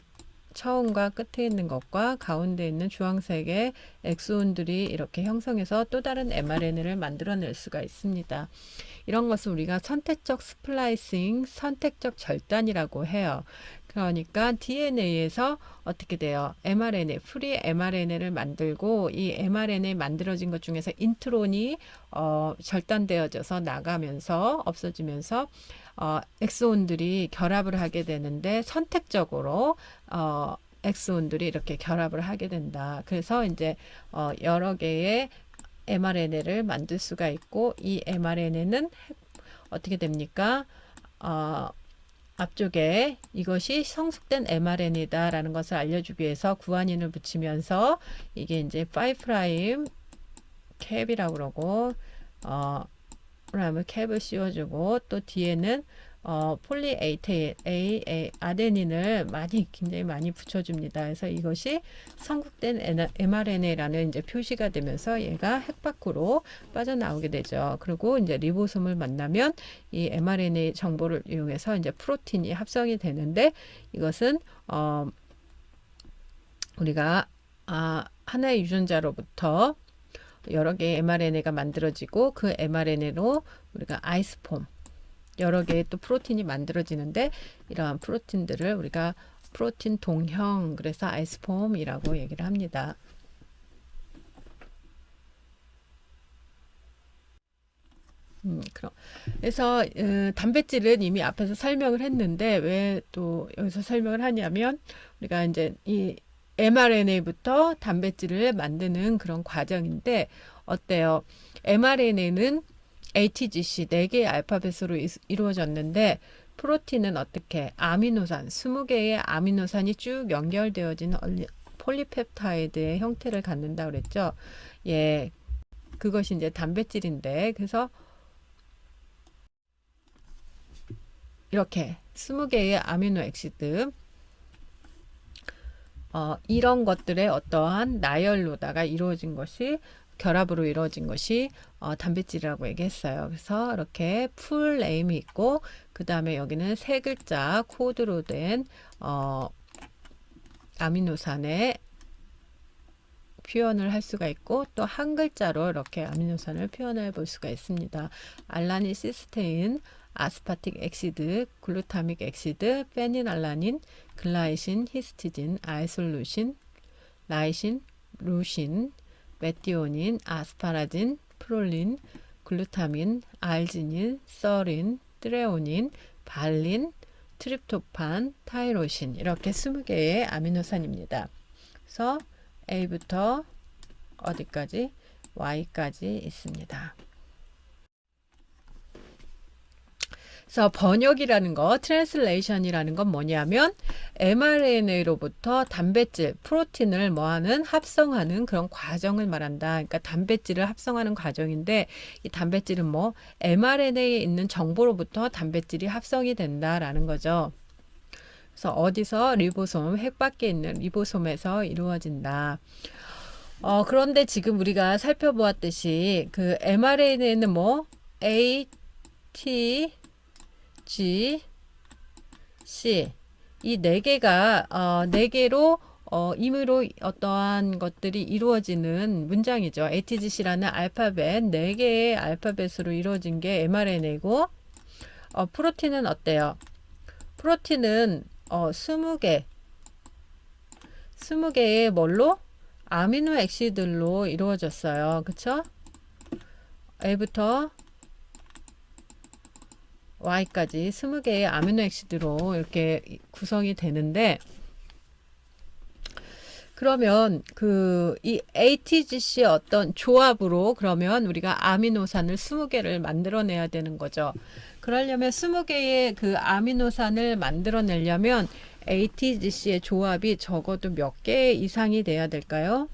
처음과 끝에 있는 것과 가운데 있는 주황색의 엑소온들이 이렇게 형성해서 또 다른 mRNA를 만들어낼 수가 있습니다. 이런 것을 우리가 선택적 스플라이싱, 선택적 절단이라고 해요. 그러니까 DNA에서 어떻게 돼요? mRNA, 프리 mRNA를 만들고 이 mRNA 만들어진 것 중에서 인트론이 절단되어져서 나가면서 없어지면서 엑소온들이 결합을 하게 되는데 선택적으로 엑소온들이 이렇게 결합을 하게 된다. 그래서 이제 여러 개의 mRNA를 만들 수가 있고 이 mRNA는 어떻게 됩니까? 앞쪽에 이것이 성숙된 mRNA다라는 것을 알려주기 위해서 구아닌을 붙이면서 이게 이제 5' 캡이라고 그러고 그다음에 캡을 씌워주고 또 뒤에는 아데닌을 굉장히 많이 붙여줍니다. 그래서 이것이 성숙된 mRNA라는 이제 표시가 되면서 얘가 핵 밖으로 빠져나오게 되죠. 그리고 이제 리보솜을 만나면 이 mRNA 정보를 이용해서 이제 프로틴이 합성이 되는데 이것은 우리가 하나의 유전자로부터 여러 개의 mRNA가 만들어지고 그 mRNA로 우리가 아이스폼 여러 개의 또 프로틴이 만들어지는데 이러한 프로틴들을 우리가 프로틴 동형 그래서 아이스폼이라고 얘기를 합니다. 그래서 단백질은 이미 앞에서 설명을 했는데 왜 또 여기서 설명을 하냐면 우리가 이제 이 mRNA부터 단백질을 만드는 그런 과정인데 어때요? mRNA는 ATGC 4개의 알파벳으로 이루어졌는데 프로틴은 어떻게 아미노산 20개의 아미노산이 쭉 연결되어진 폴리펩타이드의 형태를 갖는다 그랬죠. 예, 그것이 이제 단백질인데 그래서 이렇게 20개의 아미노 액시드 이런 것들의 어떠한 나열로다가 이루어진 것이 결합으로 이루어진 것이 단백질이라고 얘기했어요. 그래서 이렇게 풀 네임이 있고 그 다음에 여기는 세 글자 코드로 된 아미노산의 표현을 할 수가 있고 또 한 글자로 이렇게 아미노산을 표현해 볼 수가 있습니다. 알라닌, 시스테인, 아스파틱 엑시드, 글루타믹 엑시드, 페닐알라닌, 글라이신, 히스티딘, 아이솔루신, 라이신, 루신, 메티오닌, 아스파라진, 프롤린, 글루타민, 알지닌, 서린, 트레오닌, 발린, 트립토판, 타이로신 이렇게 20개의 아미노산입니다. 그래서 A부터 어디까지? Y까지 있습니다. 그래서 번역이라는 거, 트랜슬레이션이라는 건 뭐냐면 mRNA로부터 단백질, 프로틴을 뭐하는 합성하는 그런 과정을 말한다. 그러니까 단백질을 합성하는 과정인데 이 단백질은 뭐 mRNA에 있는 정보로부터 단백질이 합성이 된다라는 거죠. 그래서 어디서 리보솜, 핵 밖에 있는 리보솜에서 이루어진다. 그런데 지금 우리가 살펴보았듯이 그 mRNA는 뭐 A, T, G, C 이 네 개가 네 개로 임의로 어떠한 것들이 이루어지는 문장이죠. ATGC라는 알파벳 네 개의 알파벳으로 이루어진 게 mRNA고 프로틴은 어때요? 프로틴은 20개 20개의 뭘로? 아미노 액시드로 이루어졌어요. 그쵸? A부터 Y까지 20개의 아미노 액시드로 이렇게 구성이 되는데 그러면 이 ATGC의 어떤 조합으로 그러면 우리가 아미노산을 20개를 만들어내야 되는 거죠. 그러려면 20개의 그 아미노산을 만들어내려면 ATGC의 조합이 적어도 몇 개 이상이 돼야 될까요?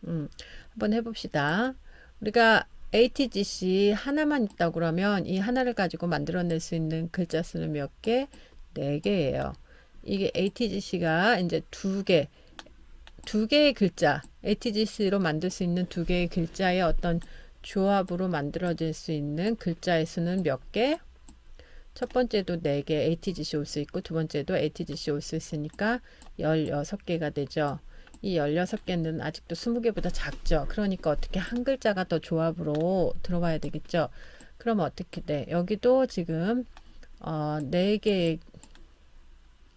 한번 해봅시다. 우리가 ATGC 하나만 있다고 그러면 이 하나를 가지고 만들어낼 수 있는 글자 수는 몇 개? 4개예요. 이게 ATGC가 이제 두 개의 글자, ATGC로 만들 수 있는 2개의 글자의 어떤 조합으로 만들어질 수 있는 글자의 수는 몇 개? 첫 번째도 4개 ATGC 올 수 있고 두 번째도 ATGC 올 수 있으니까 16개가 되죠. 이 16개는 아직도 20개보다 작죠. 그러니까 어떻게 한 글자가 더 조합으로 들어와야 되겠죠. 그럼 어떻게 돼? 여기도 지금 4개의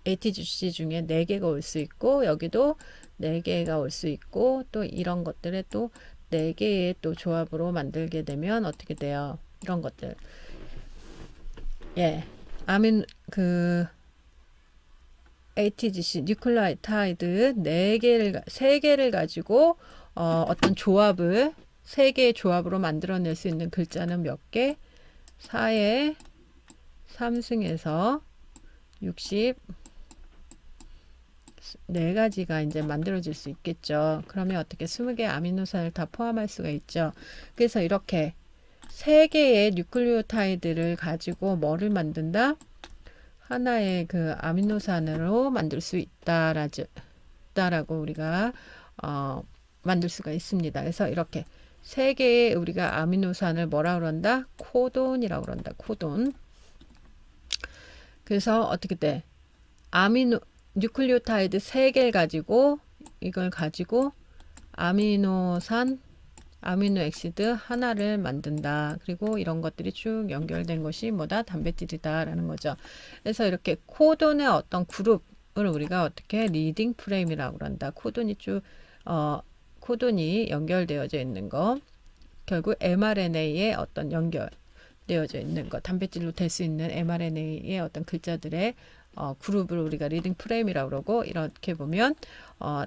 ATGC 중에 4개가 올 수 있고 여기도 4개가 올 수 있고 또 이런 것들에 또 4개의 또 조합으로 만들게 되면 어떻게 돼요? 이런 것들. 예. ATGC 뉴클레오타이드 3개를 가지고 어떤 조합을 3개의 조합으로 만들어낼 수 있는 글자는 몇 개? 4의 3승에서 64가지가 이제 만들어질 수 있겠죠. 그러면 어떻게 20개의 아미노산을 다 포함할 수가 있죠. 그래서 이렇게 3개의 뉴클레오타이드를 가지고 뭐를 만든다? 하나의 그 아미노산으로 만들 수 있다라고 우리가 만들 수가 있습니다. 그래서 이렇게 3개의 우리가 아미노산을 뭐라 그런다? 코돈이라고 그런다. 코돈. 그래서 어떻게 돼? 뉴클레오타이드 3개를 가지고 이걸 가지고 아미노 액시드 하나를 만든다. 그리고 이런 것들이 쭉 연결된 것이 뭐다? 단백질이다라는 거죠. 그래서 이렇게 코돈의 어떤 그룹을 우리가 어떻게 리딩 프레임이라고 그런다. 코돈이 연결되어져 있는 거. 결국 mRNA의 어떤 연결되어져 있는 거. 단백질로 될 수 있는 mRNA의 어떤 글자들의 그룹을 우리가 리딩 프레임이라고 그러고 이렇게 보면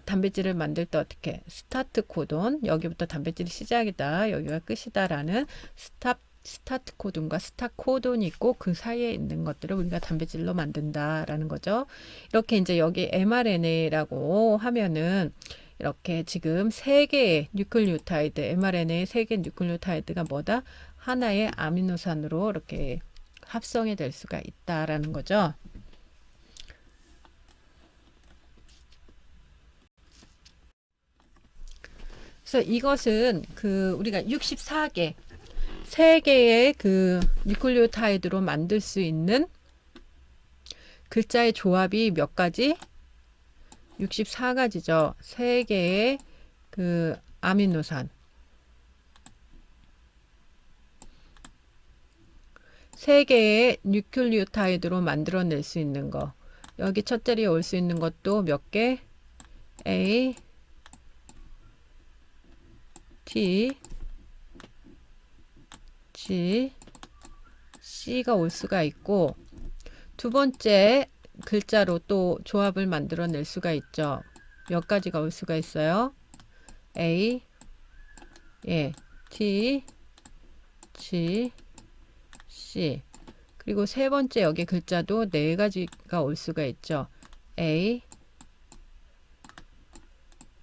단백질을 만들 때 어떻게 스타트 코돈 여기부터 단백질이 시작이다 여기가 끝이다라는 스타트 코돈과 스탑 코돈이 있고 그 사이에 있는 것들을 우리가 단백질로 만든다라는 거죠. 이렇게 이제 여기 mRNA라고 하면은 이렇게 지금 3개의 뉴클레오타이드 mRNA의 3개의 뉴클레오타이드가 뭐다? 하나의 아미노산으로 이렇게 합성이 될 수가 있다라는 거죠. 그래서 이것은 우리가 64개 3개의 그 뉴클레오타이드로 만들 수 있는 글자의 조합이 몇 가지? 64가지죠. 3개의 그 아미노산 3개의 뉴클레오타이드로 만들어낼 수 있는 거 여기 첫 자리에 올 수 있는 것도 몇 개? A T, G, C가 올 수가 있고 두 번째 글자로 또 조합을 만들어낼 수가 있죠. 몇 가지가 올 수가 있어요. A, T, G, C. 그리고 세 번째 여기 글자도 네 가지가 올 수가 있죠. A,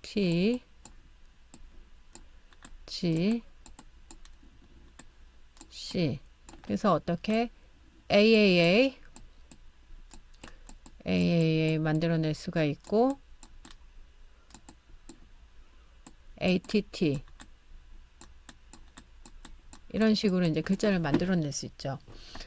T, G, C. 그래서 어떻게 AAA 만들어낼 수가 있고 ATT 이런 식으로 이제 글자를 만들어낼 수 있죠.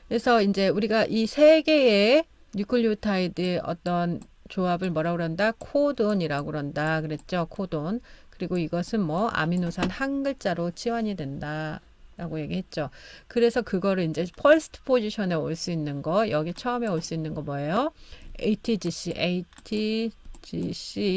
그래서 이제 우리가 이 세 개의 뉴클리오타이드의 어떤 조합을 뭐라고 그런다? 코돈이라고 그런다. 그랬죠. 코돈. 그리고 이것은 뭐 아미노산 한 글자로 치환이 된다. 라고 얘기했죠. 그래서 그거를 이제 퍼스트 포지션에 올 수 있는 거, 여기 처음에 올 수 있는 거 뭐예요? ATGC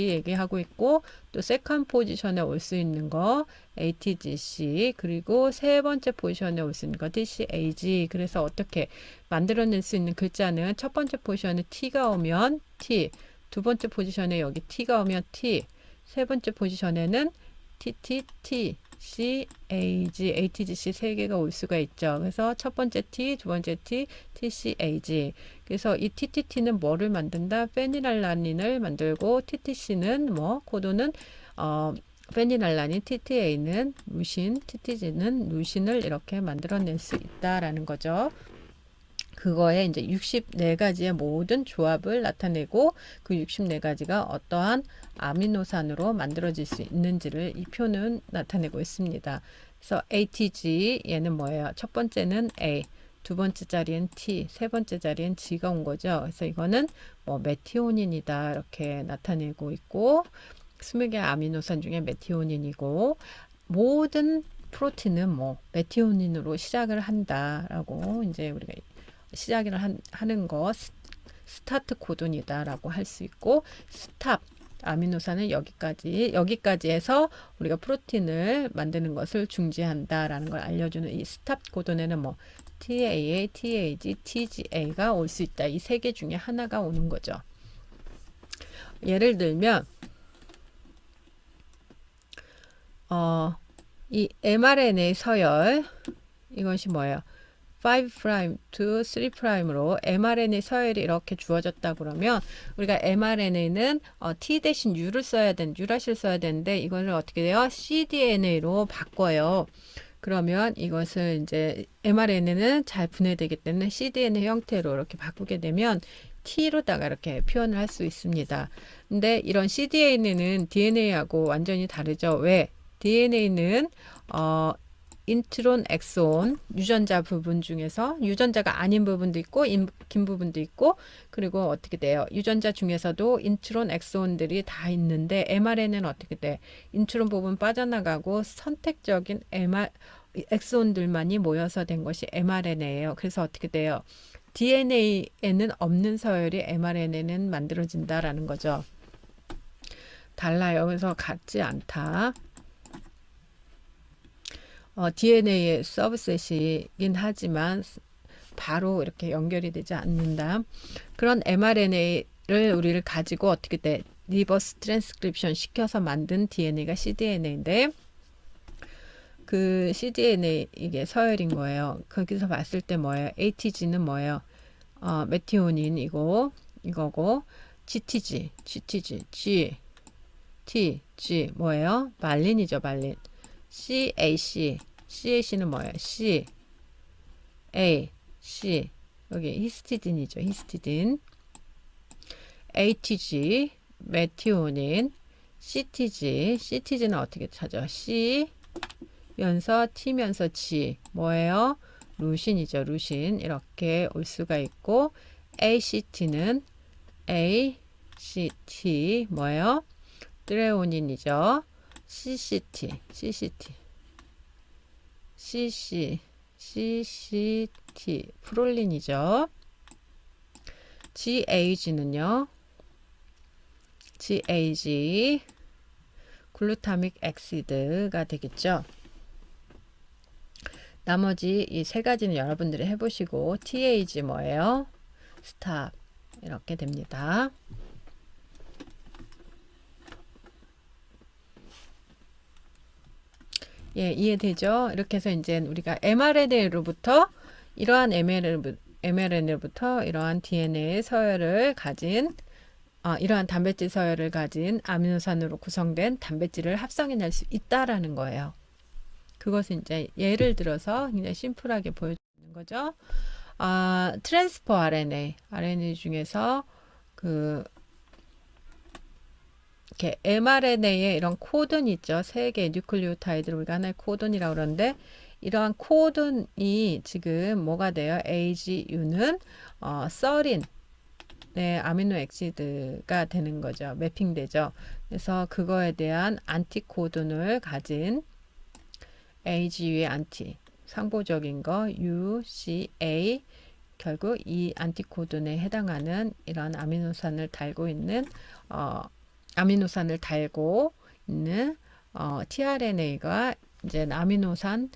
얘기하고 있고, 또 세컨드 포지션에 올 수 있는 거 ATGC, 그리고 세 번째 포지션에 올 수 있는 거 TCAG. 그래서 어떻게 만들어낼 수 있는 글자는 첫 번째 포지션에 T가 오면 T, 두 번째 포지션에 여기 T가 오면 T, 세 번째 포지션에는 TTT, CAG, ATGC 세 개가 올 수가 있죠. 그래서 첫 번째 T, 두 번째 T, TCAG. 그래서 이 TTT는 뭐를 만든다? 페니랄라닌을 만들고, TTC는 뭐 코도는 페니랄라닌, TTA는 루신, TTG는 루신을 이렇게 만들어낼 수 있다라는 거죠. 그거에 이제 64가지의 모든 조합을 나타내고 그 64가지가 어떠한 아미노산으로 만들어질 수 있는지를 이 표는 나타내고 있습니다. 그래서 ATG 얘는 뭐예요? 첫 번째는 A, 두 번째 자리엔 T, 세 번째 자리엔 G가 온 거죠. 그래서 이거는 뭐 메티오닌이다 이렇게 나타내고 있고 20개 아미노산 중에 메티오닌이고 모든 프로틴은 뭐 메티오닌으로 시작을 한다라고 이제 우리가 시작을 하는 거 스타트 코돈이다라고 할 수 있고 스탑 아미노산은 여기까지 해서 우리가 프로틴을 만드는 것을 중지한다라는 걸 알려주는 이 스탑 코돈에는 뭐 TAA, TAG, TGA가 올 수 있다. 이 세 개 중에 하나가 오는 거죠. 예를 들면 이 mRNA 서열 이것이 뭐예요? 5' to 3'으로 mRNA 서열이 이렇게 주어졌다 그러면 우리가 mRNA는 T 대신 U를 U라시를 써야 되는데 이거를 어떻게 돼요? cDNA로 바꿔요. 그러면 이것을 이제 mRNA는 잘 분해되기 때문에 cDNA 형태로 이렇게 바꾸게 되면 T로다가 이렇게 표현을 할 수 있습니다. 근데 이런 cDNA는 DNA하고 완전히 다르죠. 왜? DNA는 인트론, 엑손, 유전자 부분 중에서 유전자가 아닌 부분도 있고 긴 부분도 있고 그리고 어떻게 돼요? 유전자 중에서도 인트론, 엑손들이 다 있는데 mRNA는 어떻게 돼? 인트론 부분 빠져나가고 선택적인 엑손들만이 모여서 된 것이 mRNA예요. 그래서 어떻게 돼요? DNA에는 없는 서열이 mRNA는 만들어진다라는 거죠. 달라요. 그래서 같지 않다. DNA의 서브셋이긴 하지만 바로 이렇게 연결이 되지 않는다. 그런 mRNA를 우리를 가지고 어떻게 돼? 리버스 트랜스크립션 시켜서 만든 DNA가 cDNA인데 그 cDNA 이게 서열인 거예요. 거기서 봤을 때 뭐예요? ATG는 뭐예요? 메티오닌이고 이거고 GTG, G, T, 뭐예요? 말린이죠, 말린. CAC는 뭐예요? C, 여기 히스티딘이죠. 히스티딘. ATG, 메티오닌. CTG는 어떻게 찾아? C 면서 T면서 G. 뭐예요? 루신이죠. 루신. 이렇게 올 수가 있고 ACT는 ACT 뭐예요? 트레오닌이죠. CCT 프롤린이죠. GAG는요. GAG 글루타믹 엑시드가 되겠죠. 나머지 이 세 가지는 여러분들이 해보시고 TAG 뭐예요? 스탑 이렇게 됩니다. 예, 이해되죠? 이렇게 해서 이제 우리가 mRNA로부터 이러한 mRNA로부터 이러한 DNA 서열을 가진 이러한 단백질 서열을 가진 아미노산으로 구성된 단백질을 합성해낼 수 있다라는 거예요. 그것은 이제 예를 들어서 굉장히 심플하게 보여주는 거죠. 트랜스퍼 RNA 중에서 그 이렇게 mRNA에 이런 코돈이 있죠. 세 개의 뉴클리오타이드를 우리가 하나의 코돈이라고 그러는데 이러한 코돈이 지금 뭐가 돼요? AGU는 서린 네, 아미노 액시드가 되는 거죠. 매핑되죠. 그래서 그거에 대한 안티코돈을 가진 AGU의 안티 상보적인 거 UCA 결국 이 안티코돈에 해당하는 이런 아미노산을 달고 있는 tRNA가 이제 아미노산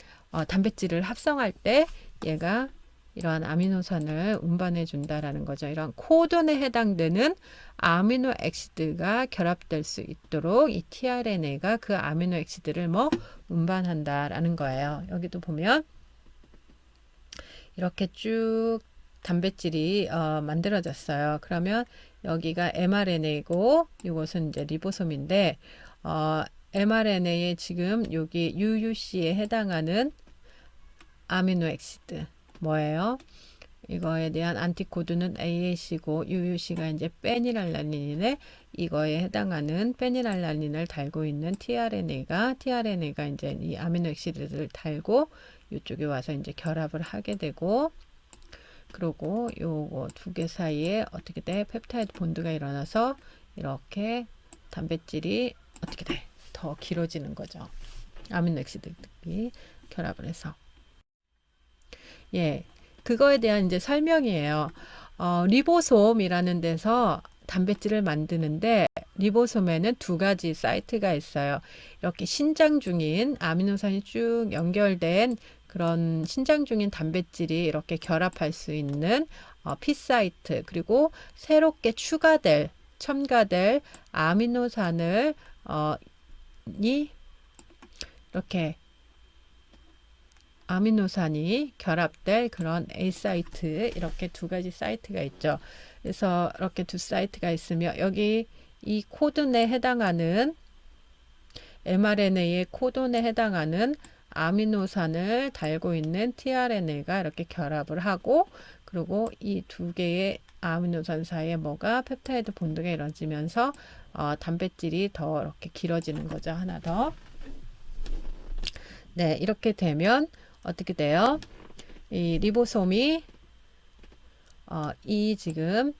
단백질을 합성할 때 얘가 이러한 아미노산을 운반해 준다라는 거죠. 이런 코돈에 해당되는 아미노 액시드가 결합될 수 있도록 이 tRNA가 그 아미노 액시드를 운반한다라는 거예요. 여기도 보면 이렇게 쭉 단백질이 만들어졌어요. 그러면 여기가 mRNA고 이것은 이제 리보솜인데 mRNA에 지금 여기 UUC에 해당하는 아미노 액시드 뭐예요? 이거에 대한 안티코드는 AAC고 UUC가 이제 페닐알라닌인데 이거에 해당하는 페닐알라닌을 달고 있는 tRNA가 이제 이 아미노 액시드를 달고 이쪽에 와서 이제 결합을 하게 되고 그리고 요거 두 개 사이에 어떻게 돼? 펩타이드 본드가 일어나서 이렇게 단백질이 어떻게 돼? 더 길어지는 거죠. 아미노 액시드들이 결합을 해서. 예. 그거에 대한 이제 설명이에요. 리보솜이라는 데서 단백질을 만드는데 리보솜에는 두 가지 사이트가 있어요. 이렇게 신장 중인 아미노산이 쭉 연결된 그런 신장 중인 단백질이 이렇게 결합할 수 있는 P 사이트 그리고 새롭게 첨가될 아미노산을 이렇게 아미노산이 결합될 그런 A 사이트 이렇게 두 가지 사이트가 있죠. 그래서 이렇게 두 사이트가 있으며 여기 이 코돈에 해당하는 mRNA의 코돈에 해당하는 아미노산을 달고 있는 tRNA가 이렇게 결합을 하고 그리고 이 두 개의 아미노산 사이에 뭐가 펩타이드 본드가 이루어지면서 단백질이 더 이렇게 길어지는 거죠. 하나 더. 네, 이렇게 되면 어떻게 돼요? 이 리보솜이 이 지금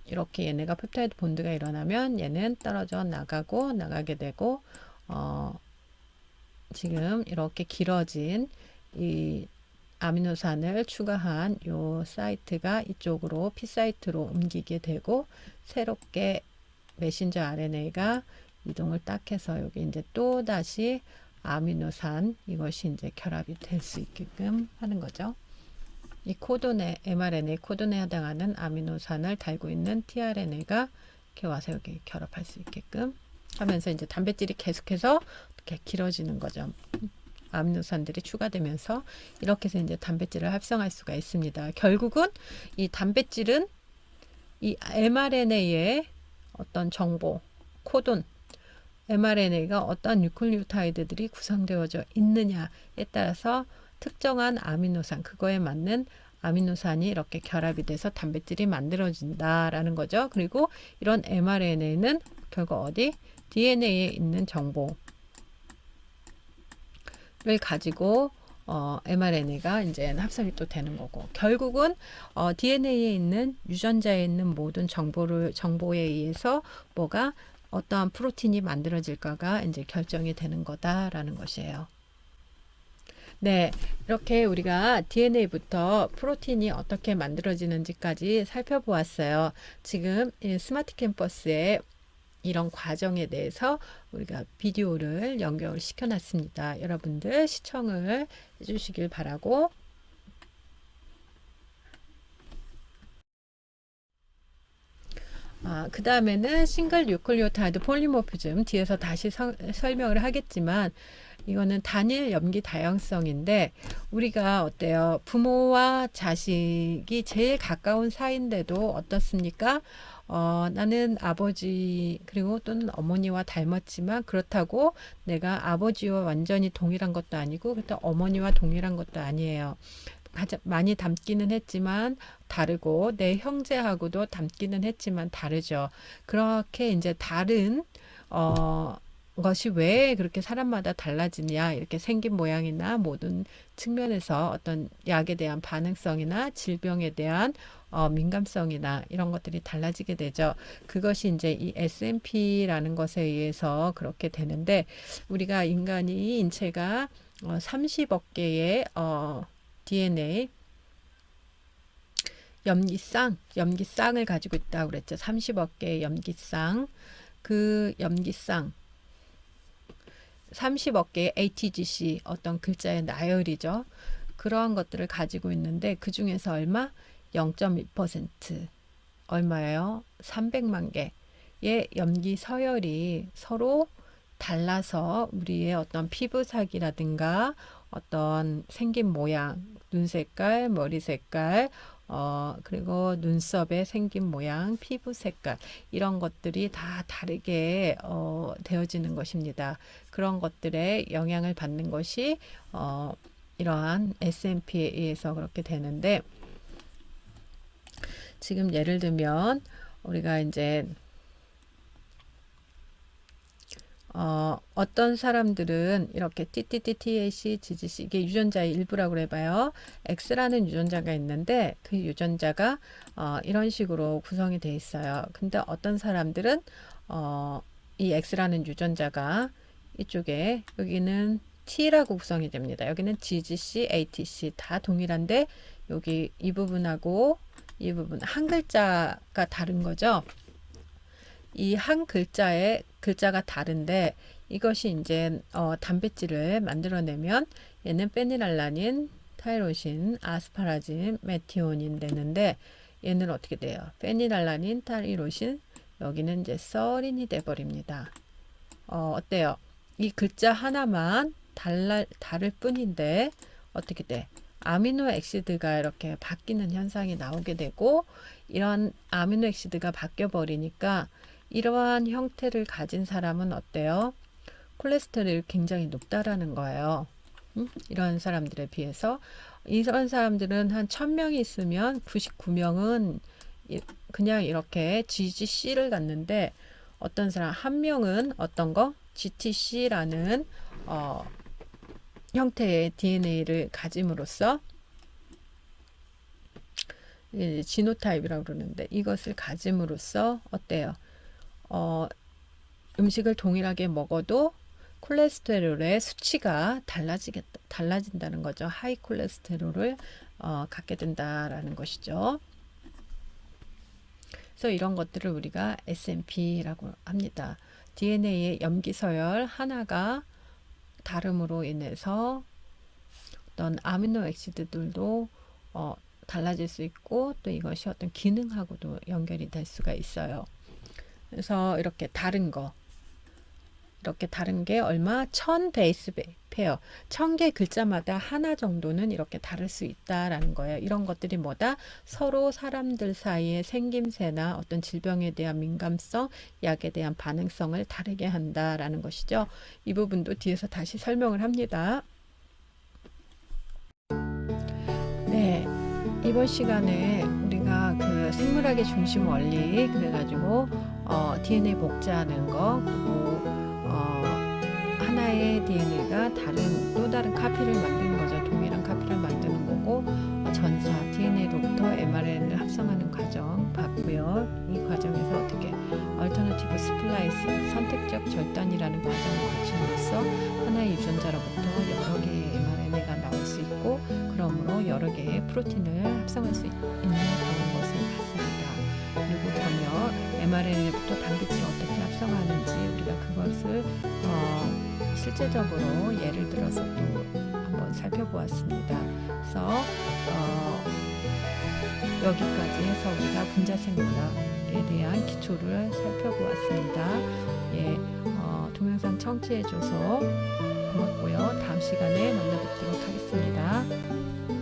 이렇게 얘네가 펩타이드 본드가 일어나면 얘는 떨어져 나가게 되고 지금 이렇게 길어진 이 아미노산을 추가한 요 사이트가 이쪽으로 P 사이트로 옮기게 되고 새롭게 메신저 RNA가 이동을 딱 해서 여기 이제 또 다시 아미노산 이것이 이제 결합이 될 수 있게끔 하는 거죠. 이 코돈에 mRNA 코돈에 해당하는 아미노산을 달고 있는 tRNA가 이렇게 와서 여기 결합할 수 있게끔 하면서 이제 단백질이 계속해서 이렇게 길어지는 거죠. 아미노산들이 추가되면서 이렇게 해서 이제 단백질을 합성할 수가 있습니다. 결국은 이 단백질은 이 mRNA의 어떤 정보, 코돈, mRNA가 어떤 뉴클리오타이드들이 구성되어져 있느냐에 따라서 특정한 아미노산, 그거에 맞는 아미노산이 이렇게 결합이 돼서 단백질이 만들어진다라는 거죠. 그리고 이런 mRNA는 결국 어디? DNA에 있는 정보를 가지고 mRNA가 이제 합성이 또 되는 거고 결국은 DNA에 있는 유전자에 있는 모든 정보에 의해서 뭐가 어떠한 프로틴이 만들어질까가 이제 결정이 되는 거다라는 것이에요. 네, 이렇게 우리가 DNA부터 프로틴이 어떻게 만들어지는지까지 살펴보았어요. 지금 스마트 캠퍼스에 이런 과정에 대해서 우리가 비디오를 연결을 시켜놨습니다. 여러분들 시청을 해주시길 바라고 그 다음에는 싱글 뉴클리오타이드 폴리모피즘 뒤에서 다시 설명을 하겠지만 이거는 단일 염기 다양성인데 우리가 어때요? 부모와 자식이 제일 가까운 사이인데도 어떻습니까? 나는 아버지 그리고 또는 어머니와 닮았지만 그렇다고 내가 아버지와 완전히 동일한 것도 아니고 그렇다고 어머니와 동일한 것도 아니에요. 가장 많이 닮기는 했지만 다르고 내 형제하고도 닮기는 했지만 다르죠. 그렇게 이제 다른 것이 왜 그렇게 사람마다 달라지냐 이렇게 생긴 모양이나 모든 측면에서 어떤 약에 대한 반응성이나 질병에 대한 민감성이나 이런 것들이 달라지게 되죠. 그것이 이제 이 SNP라는 것에 의해서 그렇게 되는데 우리가 인간이 인체가 30억 개의 DNA 염기쌍을 가지고 있다고 그랬죠. 30억 개의 염기쌍. 그 염기쌍 30억 개의 ATGC 어떤 글자의 나열이죠. 그러한 것들을 가지고 있는데 그 중에서 얼마? 0.1% 얼마예요? 300만 개의 염기 서열이 서로 달라서 우리의 어떤 피부색이라든가 어떤 생긴 모양, 눈 색깔, 머리 색깔, 그리고 눈썹의 생긴 모양, 피부 색깔 이런 것들이 다 다르게 되어지는 것입니다. 그런 것들에 영향을 받는 것이 이러한 SNP에 의해서 그렇게 되는데 지금 예를 들면 우리가 이제 어떤 사람들은 이렇게 TTT-TAC, GGC 이게 유전자의 일부라고 해봐요. X라는 유전자가 있는데 그 유전자가 이런 식으로 구성이 되어 있어요. 근데 어떤 사람들은 이 X라는 유전자가 이쪽에 여기는 T라고 구성이 됩니다. 여기는 GGC, ATC 다 동일한데 여기 이 부분하고 이 부분 한 글자가 다른 거죠. 이 한 글자가 다른데 이것이 이제 단백질을 만들어내면 얘는 페니랄라닌, 타이로신, 아스파라진, 메티오닌 되는데 얘는 어떻게 돼요? 페니랄라닌, 타이로신 여기는 이제 서린이 돼 버립니다. 어때요? 이 글자 하나만 다를 뿐인데 어떻게 돼? 아미노 액시드가 이렇게 바뀌는 현상이 나오게 되고 이런 아미노 액시드가 바뀌어 버리니까 이러한 형태를 가진 사람은 어때요? 콜레스테롤이 굉장히 높다라는 거예요. 이런 사람들에 비해서 이런 사람들은 한 1000명이 있으면 99명은 그냥 이렇게 GGC를 갖는데 어떤 사람 한 명은 어떤 거? GTC라는 형태의 DNA를 가짐으로써 지노타입이라고 그러는데 이것을 가짐으로써 어때요? 음식을 동일하게 먹어도 콜레스테롤의 수치가 달라진다는 거죠. 하이 콜레스테롤을 갖게 된다라는 것이죠. 그래서 이런 것들을 우리가 SNP라고 합니다. DNA의 염기서열 하나가 다름으로 인해서 어떤 아미노 액시드들도 달라질 수 있고 또 이것이 어떤 기능하고도 연결이 될 수가 있어요. 그래서 이렇게 다른 게 얼마? 1000 베이스 페어 1000개 글자마다 하나 정도는 이렇게 다를 수 있다라는 거예요. 이런 것들이 뭐다? 서로 사람들 사이의 생김새나 어떤 질병에 대한 민감성, 약에 대한 반응성을 다르게 한다라는 것이죠. 이 부분도 뒤에서 다시 설명을 합니다. 네, 이번 시간에 우리가 그 생물학의 중심 원리 그래가지고 DNA 복제하는 거 그리고 하나의 DNA가 또 다른 카피를 만드는 거죠. 동일한 카피를 만드는 거고 전사 DNA로부터 mRNA를 합성하는 과정 봤고요. 이 과정에서 어떻게 얼터너티브 스플라이싱 선택적 절단이라는 과정을 거침으로써 하나의 유전자로부터 여러 개의 mRNA가 나올 수 있고 그러므로 여러 개의 프로틴을 합성할 수 있는 그런 것을 봤습니다. 그리고 번역 mRNA부터 단백질을 어떻게 합성하는지 우리가 그것을 실제적으로 예를 들어서 또 한번 살펴보았습니다. 그래서 여기까지 해서 우리가 분자생물학에 대한 기초를 살펴보았습니다. 예, 동영상 청취해줘서 고맙고요. 다음 시간에 만나뵙도록 하겠습니다.